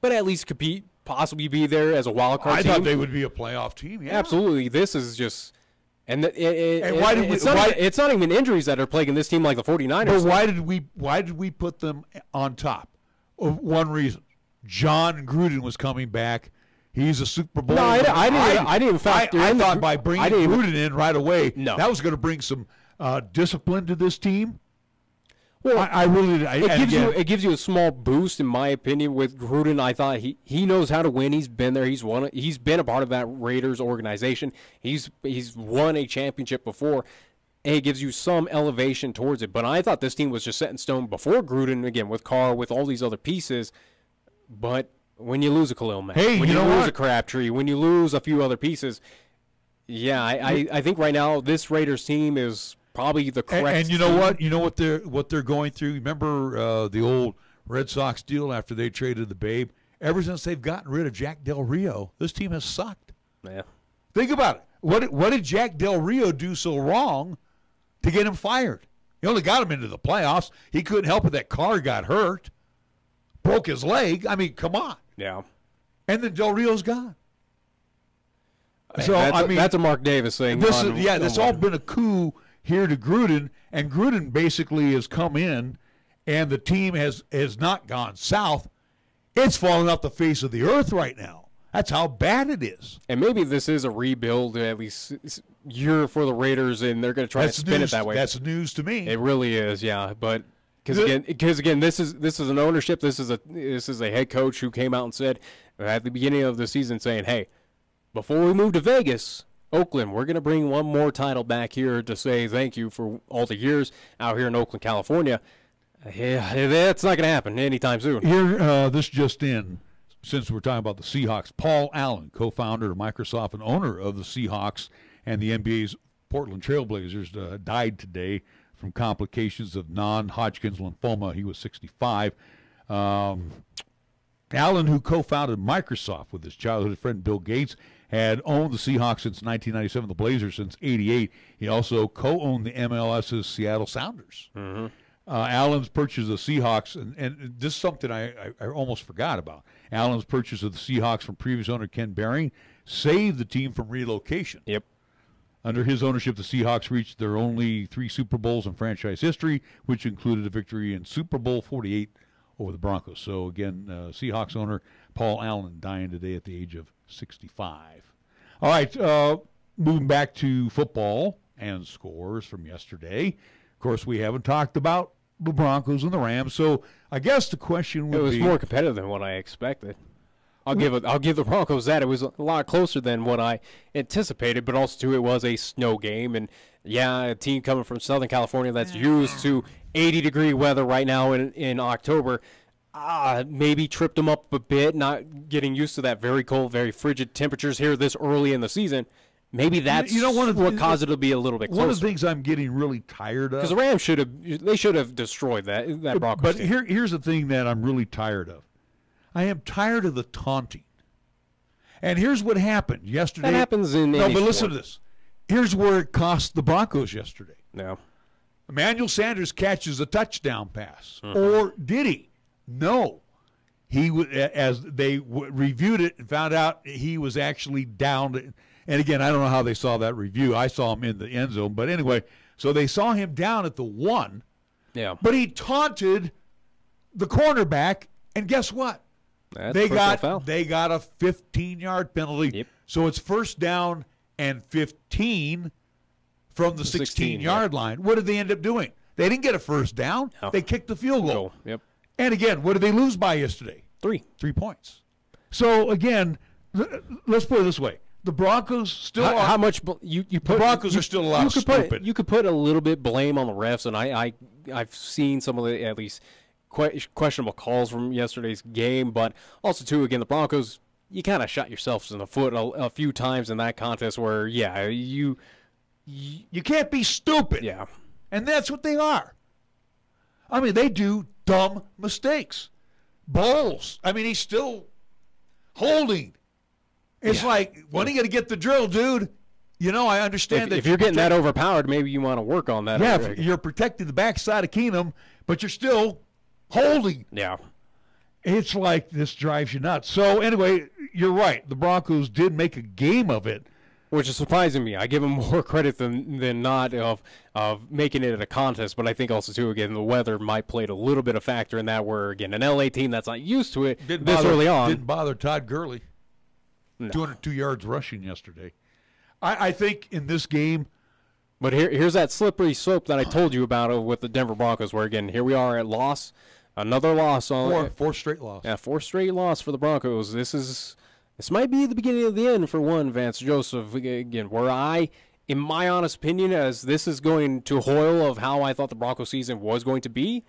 but at least compete, possibly be there as a wild card team. I thought they would be a playoff team, yeah. Absolutely. This is just... it's not even injuries that are plaguing this team like the 49ers. But why did we put them on top? One reason. John Gruden was coming back. He's a Super Bowl. No, I didn't factor I thought by bringing Gruden in right away, that was going to bring some discipline to this team. Well, it gives you a small boost, in my opinion, with Gruden. I thought he knows how to win. He's been there. He's been a part of that Raiders organization. He's won a championship before. And it gives you some elevation towards it. But I thought this team was just set in stone before Gruden, again, with Carr, with all these other pieces. But when you lose a Khalil Mack, when you lose a Crabtree, when you lose a few other pieces, yeah, I think right now this Raiders team is probably the correct. And you know what? You know what they're going through. Remember the old Red Sox deal after they traded the Babe? Ever since they've gotten rid of Jack Del Rio, this team has sucked. Yeah. Think about it. What did Jack Del Rio do so wrong to get him fired? He only got him into the playoffs. He couldn't help it that Carr got hurt, broke his leg. I mean, come on. Yeah. And then Del Rio's gone. So that's a Mark Davis thing. That's all been a coup here to Gruden, and Gruden basically has come in, and the team has not gone south. It's falling off the face of the earth right now. That's how bad it is. And maybe this is a rebuild, at least year for the Raiders, and they're going to try to spin it that way. That's news to me. It really is, yeah. But Because again, this is an ownership. This is a head coach who came out and said at the beginning of the season, saying, "Hey, before we move to Vegas, Oakland, we're going to bring one more title back here to say thank you for all the years out here in Oakland, California." Yeah, that's not going to happen anytime soon. Here, this just in, since we're talking about the Seahawks, Paul Allen, co-founder of Microsoft and owner of the Seahawks and the NBA's Portland Trailblazers, died today from complications of non-Hodgkin's lymphoma. He was 65. Allen, who co-founded Microsoft with his childhood friend Bill Gates, had owned the Seahawks since 1997, the Blazers since '88. He also co-owned the MLS's Seattle Sounders. Mm-hmm. Allen's purchase of the Seahawks, and this is something I almost forgot about. Allen's purchase of the Seahawks from previous owner Ken Behring saved the team from relocation. Yep. Under his ownership, the Seahawks reached their only 3 Super Bowls in franchise history, which included a victory in Super Bowl 48 over the Broncos. So, again, Seahawks owner Paul Allen dying today at the age of 65. All right, moving back to football and scores from yesterday. Of course, we haven't talked about the Broncos and the Rams, so I guess the question would be... It was more competitive than what I expected. I'll give the Broncos that. It was a lot closer than what I anticipated, but also, too, it was a snow game. And, yeah, a team coming from Southern California that's used to 80-degree weather right now in October maybe tripped them up a bit, not getting used to that very cold, very frigid temperatures here this early in the season. Maybe that's what caused it to be a little bit closer. One of the things I'm getting really tired of. Because the Rams should have destroyed that Broncos team. But here's the thing that I'm really tired of. I am tired of the taunting. And here's what happened yesterday. That happens in any but listen sport. to this. Here's where it cost the Broncos yesterday. No. Emmanuel Sanders catches a touchdown pass. Mm-hmm. Or did he? No. He as they reviewed it and found out he was actually down. And again, I don't know how they saw that review. I saw him in the end zone. But anyway, so they saw him down at the 1. Yeah. But he taunted the cornerback, and guess what? They got a 15-yard penalty. Yep. So it's first down and 15 from the 16-yard line. What did they end up doing? They didn't get a first down. No. They kicked the field goal. Yep. And again, what did they lose by yesterday? 3 points. So again, let's put it this way: the Broncos still are. How much you put? The Broncos are still a lot of stupid. You could put a little bit blame on the refs, and I've seen some of the at least questionable calls from yesterday's game, but also too, again, the Broncos, you kind of shot yourselves in the foot a few times in that contest where, yeah, you can't be stupid. Yeah. And that's what they are. I mean, they do dumb mistakes. Bowles, I mean, he's still holding. It's like, when are you going to get the drill, dude? You know, I understand that. If you're getting that overpowered, maybe you want to work on that. Yeah, you're protecting the backside of Keenum, but you're still holding. Yeah. It's like, this drives you nuts. So, anyway, you're right. The Broncos did make a game of it. Which is surprising me. I give them more credit than not of making it a contest, but I think also, too, again, the weather might played a little bit of factor in that where, again, an L.A. team that's not used to it early on. Didn't bother Todd Gurley. No. 202 yards rushing yesterday. I think in this game. But here's that slippery slope that I told you about with the Denver Broncos, where, again, here we are at loss. Another loss. Fourth straight loss. Yeah, 4th straight loss for the Broncos. This might be the beginning of the end for one, Vance Joseph. Again, where in my honest opinion, as this is going to Hoyle of how I thought the Broncos season was going to be,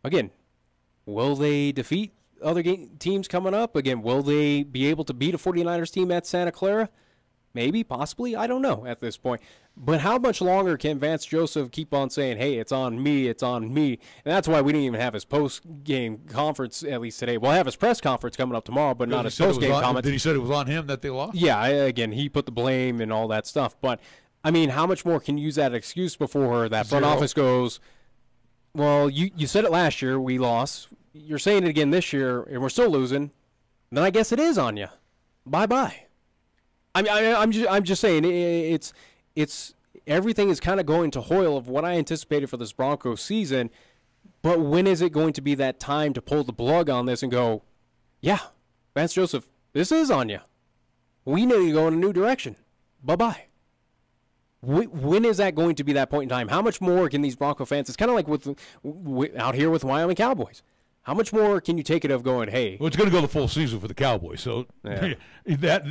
again, will they defeat other teams coming up? Again, will they be able to beat a 49ers team at Santa Clara? Maybe, possibly, I don't know at this point. But how much longer can Vance Joseph keep on saying, hey, it's on me, it's on me? And that's why we didn't even have his post-game conference, at least today. We'll have his press conference coming up tomorrow, but not his post-game comments. Did he say it was on him that they lost? Yeah, again, he put the blame and all that stuff. But, I mean, how much more can you use that excuse before that front office goes, well, you said it last year, we lost. You're saying it again this year, and we're still losing. Then I guess it is on you. Bye-bye. I mean, I'm just saying it's everything is kind of going to Hoyle of what I anticipated for this Broncos season, but when is it going to be that time to pull the plug on this and go, yeah, Vance Joseph, this is on you. We need to go in a new direction. Bye-bye. When is that going to be that point in time? How much more can these Bronco fans? It's kind of like with out here with Wyoming Cowboys. How much more can you take it of going, hey? Well, it's going to go the full season for the Cowboys, so that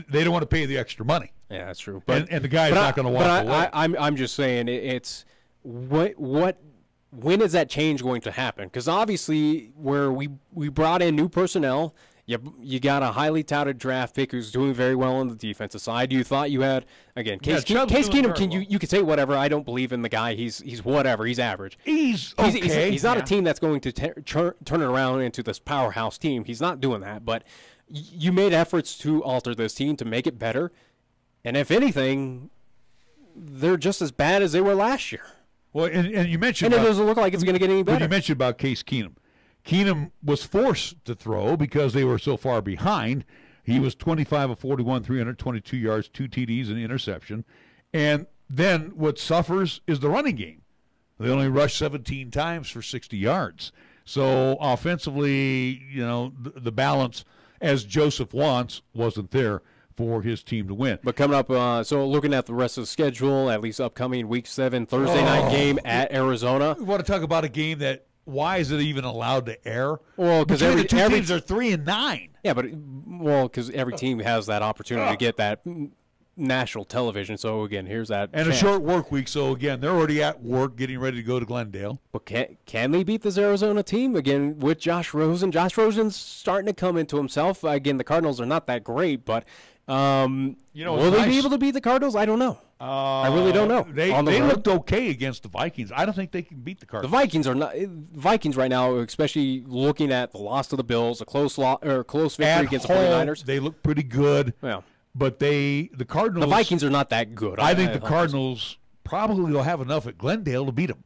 they don't want to pay the extra money. Yeah, that's true. But and the guy's not going to walk away. I'm just saying it's when is that change going to happen? Because obviously, where we brought in new personnel. You got a highly touted draft pick who's doing very well on the defensive side. You thought you had, again, Case Keenum, you could say whatever. I don't believe in the guy. He's whatever. He's average. He's okay. He's not a team that's going to turn it around into this powerhouse team. He's not doing that. But you made efforts to alter this team to make it better. And if anything, they're just as bad as they were last year. Well, and you mentioned. And it doesn't look like it's going to get any better. But you mentioned about Case Keenum. Keenum was forced to throw because they were so far behind. He was 25 of 41, 322 yards, 2 TDs, and an interception. And then what suffers is the running game. They only rushed 17 times for 60 yards. So offensively, the balance, as Joseph wants, wasn't there for his team to win. But coming up, so looking at the rest of the schedule, at least upcoming Week 7 Thursday night game at Arizona. We want to talk about a game that, why is it even allowed to air? Well, because every two teams are 3-9. Yeah, but because every team has that opportunity to get that national television. So again, here's that and chance. A short work week. So again, they're already at work, getting ready to go to Glendale. But can they beat this Arizona team again with Josh Rosen? Josh Rosen's starting to come into himself. Again, the Cardinals are not that great, but will they be able to beat the Cardinals? I don't know. I really don't know. They looked okay against the Vikings. I don't think they can beat the Cardinals. The Vikings are not. Vikings right now, especially looking at the loss to the Bills, a close victory against the 49ers. They look pretty good. Yeah. But the Cardinals. The Vikings are not that good. I think the Cardinals probably will have enough at Glendale to beat them.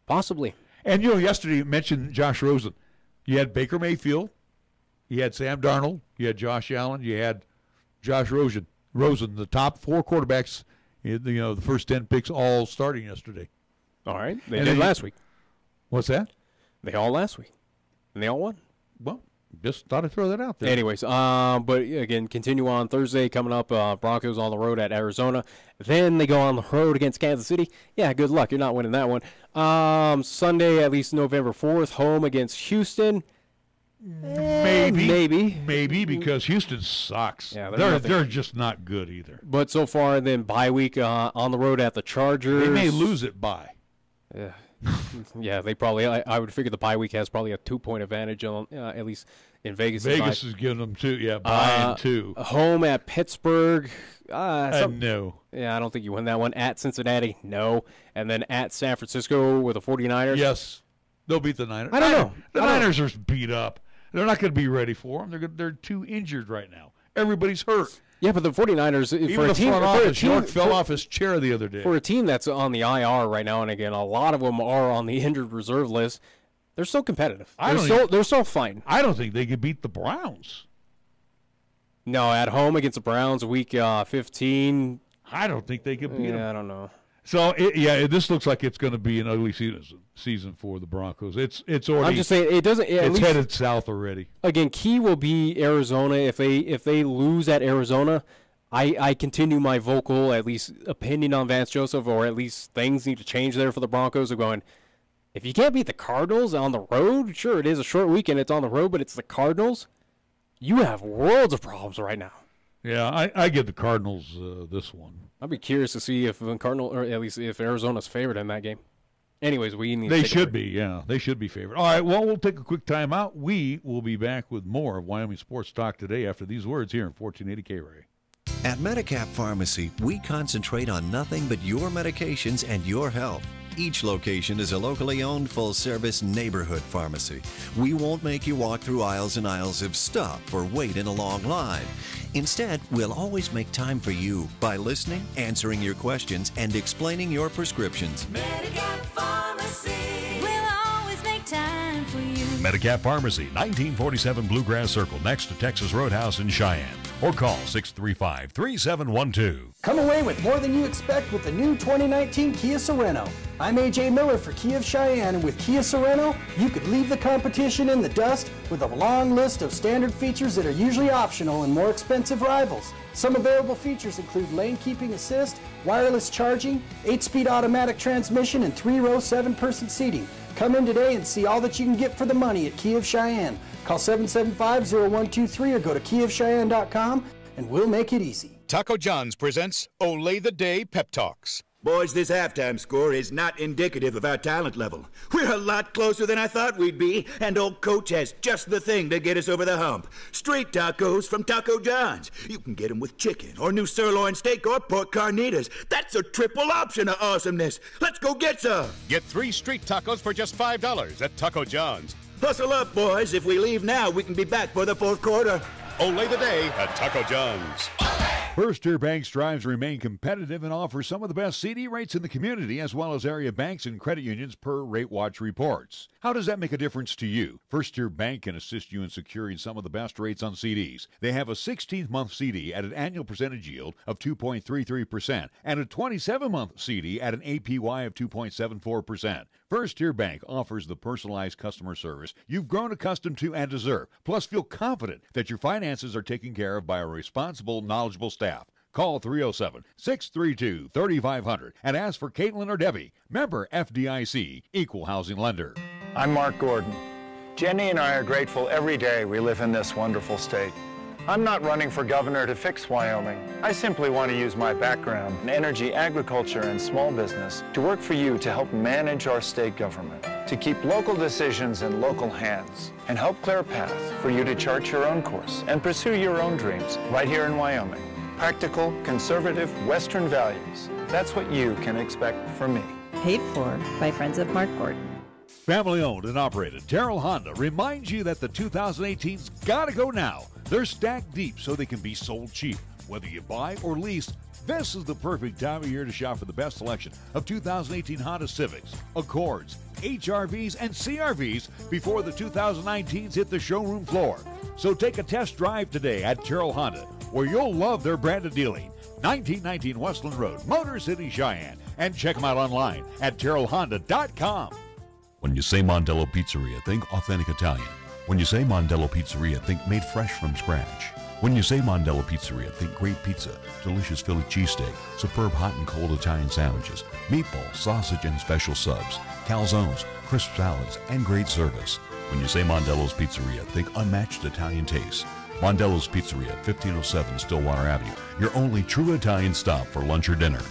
Possibly. And yesterday you mentioned Josh Rosen. You had Baker Mayfield, you had Sam Darnold, you had Josh Allen, you had Josh Rosen, the top 4 quarterbacks. The first 10 picks all starting yesterday. All right. They did last week. What's that? They all last week. And they all won. Well, just thought I'd throw that out there. Anyways, but again, continue on Thursday coming up. Broncos on the road at Arizona. Then they go on the road against Kansas City. Yeah, good luck. You're not winning that one. Sunday, at least November 4th, home against Houston. Maybe because Houston sucks. Yeah, they're just not good either. But so far, then bye week on the road at the Chargers. They may lose it by. Yeah, yeah. They probably. I would figure the bye week has probably a 2-point advantage on at least in Vegas. Vegas is giving them 2. Yeah, bye and 2. Home at Pittsburgh. No. Yeah, I don't think you win that one. At Cincinnati, no. And then at San Francisco with the 49ers. Yes, they'll beat the Niners. I don't know. The Niners are beat up. They're not going to be ready for them. They're too injured right now. Everybody's hurt. Yeah, but the 49ers, even for the a team, front office, York fell off his chair the other day. For a team that's on the IR right now, and again, a lot of them are on the injured reserve list, they're still competitive. They're still fighting. I don't think they could beat the Browns. No, at home against the Browns, week 15. I don't think they could beat them. I don't know. So this looks like it's going to be an ugly season for the Broncos. It's already. I'm just saying it doesn't. It's headed south already. Again, key will be Arizona. If they lose at Arizona, I continue my vocal at least opinion on Vance Joseph, or at least things need to change there for the Broncos. Of going, if you can't beat the Cardinals on the road, sure it is a short weekend. It's on the road, but it's the Cardinals. You have worlds of problems right now. Yeah, I give the Cardinals this one. I'd be curious to see if the Cardinal, or at least if Arizona's favored in that game. Anyways, we need. They should be, yeah. They should be favored. All right. Well, we'll take a quick time out. We will be back with more of Wyoming Sports Talk today after these words here in 1480 KRAE. At Medicap Pharmacy, we concentrate on nothing but your medications and your health. Each location is a locally owned, full-service neighborhood pharmacy. We won't make you walk through aisles and aisles of stuff or wait in a long line. Instead, we'll always make time for you by listening, answering your questions, and explaining your prescriptions. Medicap Pharmacy. We'll always make time for you. Medicap Pharmacy, 1947 Bluegrass Circle, next to Texas Roadhouse in Cheyenne. Or call 635-3712. Come away with more than you expect with the new 2019 Kia Sorento. I'm A.J. Miller for Kia of Cheyenne, and with Kia Sorento, you could leave the competition in the dust with a long list of standard features that are usually optional in more expensive rivals. Some available features include lane keeping assist, wireless charging, 8-speed automatic transmission, and 3-row 7-person seating. Come in today and see all that you can get for the money at Kia of Cheyenne. Call 775-0123 or go to kiaofcheyenne.com and we'll make it easy. Taco John's presents Olay the Day Pep Talks. Boys, this halftime score is not indicative of our talent level. We're a lot closer than I thought we'd be, and old Coach has just the thing to get us over the hump. Street tacos from Taco John's. You can get them with chicken, or new sirloin steak, or pork carnitas. That's a triple option of awesomeness. Let's go get some. Get 3 street tacos for just $5 at Taco John's. Hustle up, boys. If we leave now, we can be back for the fourth quarter. Olay the Day at Taco John's. First Tier Bank strives to remain competitive and offers some of the best CD rates in the community, as well as area banks and credit unions per Rate Watch reports. How does that make a difference to you? First Tier Bank can assist you in securing some of the best rates on CDs. They have a 16-month CD at an annual percentage yield of 2.33% and a 27-month CD at an APY of 2.74%. First Tier Bank offers the personalized customer service you've grown accustomed to and deserve. Plus, feel confident that your finances are taken care of by a responsible, knowledgeable staff. Call 307-632-3500 and ask for Caitlin or Debbie. Member FDIC, Equal Housing Lender. I'm Mark Gordon. Jenny and I are grateful every day we live in this wonderful state. I'm not running for governor to fix Wyoming. I simply want to use my background in energy, agriculture, and small business to work for you to help manage our state government, to keep local decisions in local hands, and help clear a path for you to chart your own course and pursue your own dreams right here in Wyoming. Practical, conservative, Western values. That's what you can expect from me. Paid for by Friends of Mark Gordon. Family owned and operated, Terrell Honda reminds you that the 2018's gotta go now. They're stacked deep so they can be sold cheap. Whether you buy or lease, this is the perfect time of year to shop for the best selection of 2018 Honda Civics, Accords, HRVs, and CRVs before the 2019s hit the showroom floor. So take a test drive today at Terrell Honda, where you'll love their brand of dealing. 1919 Westland Road, Motor City, Cheyenne. And check them out online at terrellhonda.com. When you say Mondello Pizzeria, think authentic Italian. When you say Mondello Pizzeria, think made fresh from scratch. When you say Mondello Pizzeria, think great pizza, delicious Philly cheesesteak, superb hot and cold Italian sandwiches, meatballs, sausage, and special subs, calzones, crisp salads, and great service. When you say Mondello's Pizzeria, think unmatched Italian taste. Mondello's Pizzeria, 1507 Stillwater Avenue, your only true Italian stop for lunch or dinner.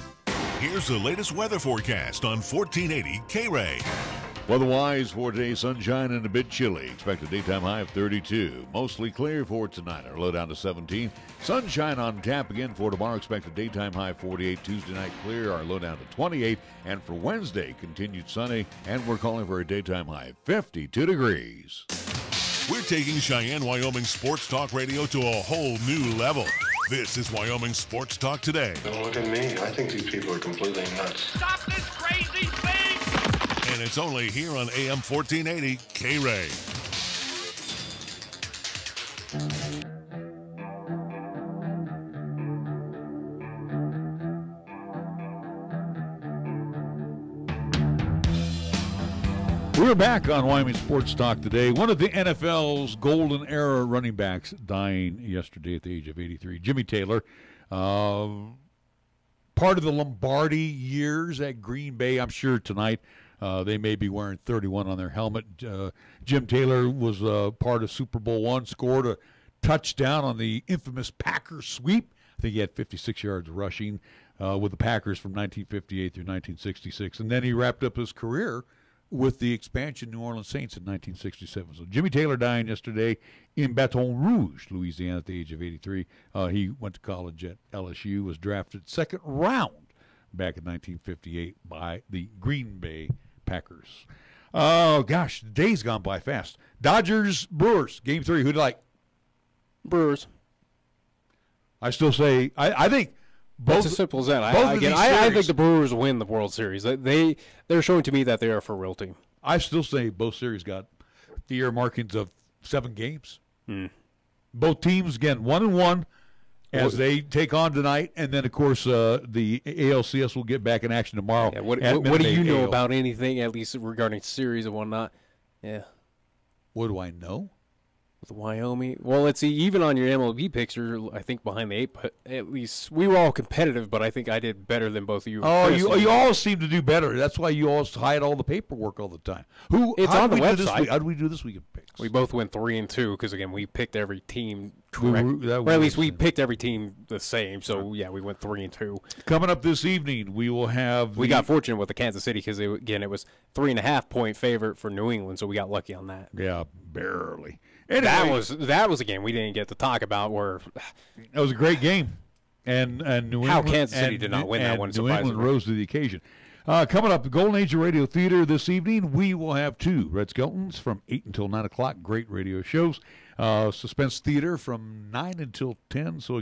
Here's the latest weather forecast on 1480 KRAE. Weather-wise for today, sunshine and a bit chilly. Expect a daytime high of 32. Mostly clear for tonight. Our low down to 17. Sunshine on tap again for tomorrow. Expect a daytime high of 48. Tuesday night clear. Our low down to 28. And for Wednesday, continued sunny. And we're calling for a daytime high of 52 degrees. We're taking Cheyenne, Wyoming Sports Talk Radio to a whole new level. This is Wyoming Sports Talk Today. Don't look at me. I think these people are completely nuts. Stop this crazy thing! And it's only here on AM 1480 KRAE. We're back on Wyoming Sports Talk today. One of the NFL's golden era running backs dying yesterday at the age of 83. Jimmy Taylor, part of the Lombardi years at Green Bay. I'm sure tonight they may be wearing 31 on their helmet. Jim Taylor was part of Super Bowl I, scored a touchdown on the infamous Packers sweep. I think he had 56 yards rushing with the Packers from 1958 through 1966. And then he wrapped up his career with the expansion New Orleans Saints in 1967. So Jimmy Taylor dying yesterday in Baton Rouge, Louisiana at the age of 83. He went to college at LSU, was drafted second round back in 1958 by the Green Bay Packers. Oh, gosh, the day's gone by fast. Dodgers, Brewers, Game 3. Who do you like? Brewers. I still say, I think both. It's as simple as that. I think the Brewers win the World Series. They're showing to me that they are for real team. I still say both series got the year markings of 7 games. Both teams, again, 1-1 as they take on tonight. And then, of course, the ALCS will get back in action tomorrow. Yeah, what do you know about anything, at least regarding series and whatnot? Yeah. What do I know? With Wyoming, well, let's see. Even on your MLB picture, I think behind the 8, but at least we were all competitive. But I think I did better than both of you. Oh, you all seem to do better. That's why you all hide all the paperwork all the time. It's on the website. How do we do this week in picks? We both went 3-2 because again we picked every team correct, or at least we picked every team the same. So yeah, we went 3-2. Coming up this evening, we will have. We got fortunate with the Kansas City because again it was 3.5 point favorite for New England, so we got lucky on that. Yeah, barely. Anyway, that was a game we didn't get to talk about. Where it was a great game, and New England. How Kansas City did not win that one. New England rose to the occasion. Coming up, the Golden Age of Radio Theater this evening, we will have 2 Red Skeltons from 8 until 9 o'clock. Great radio shows. Suspense Theater from 9 until 10. So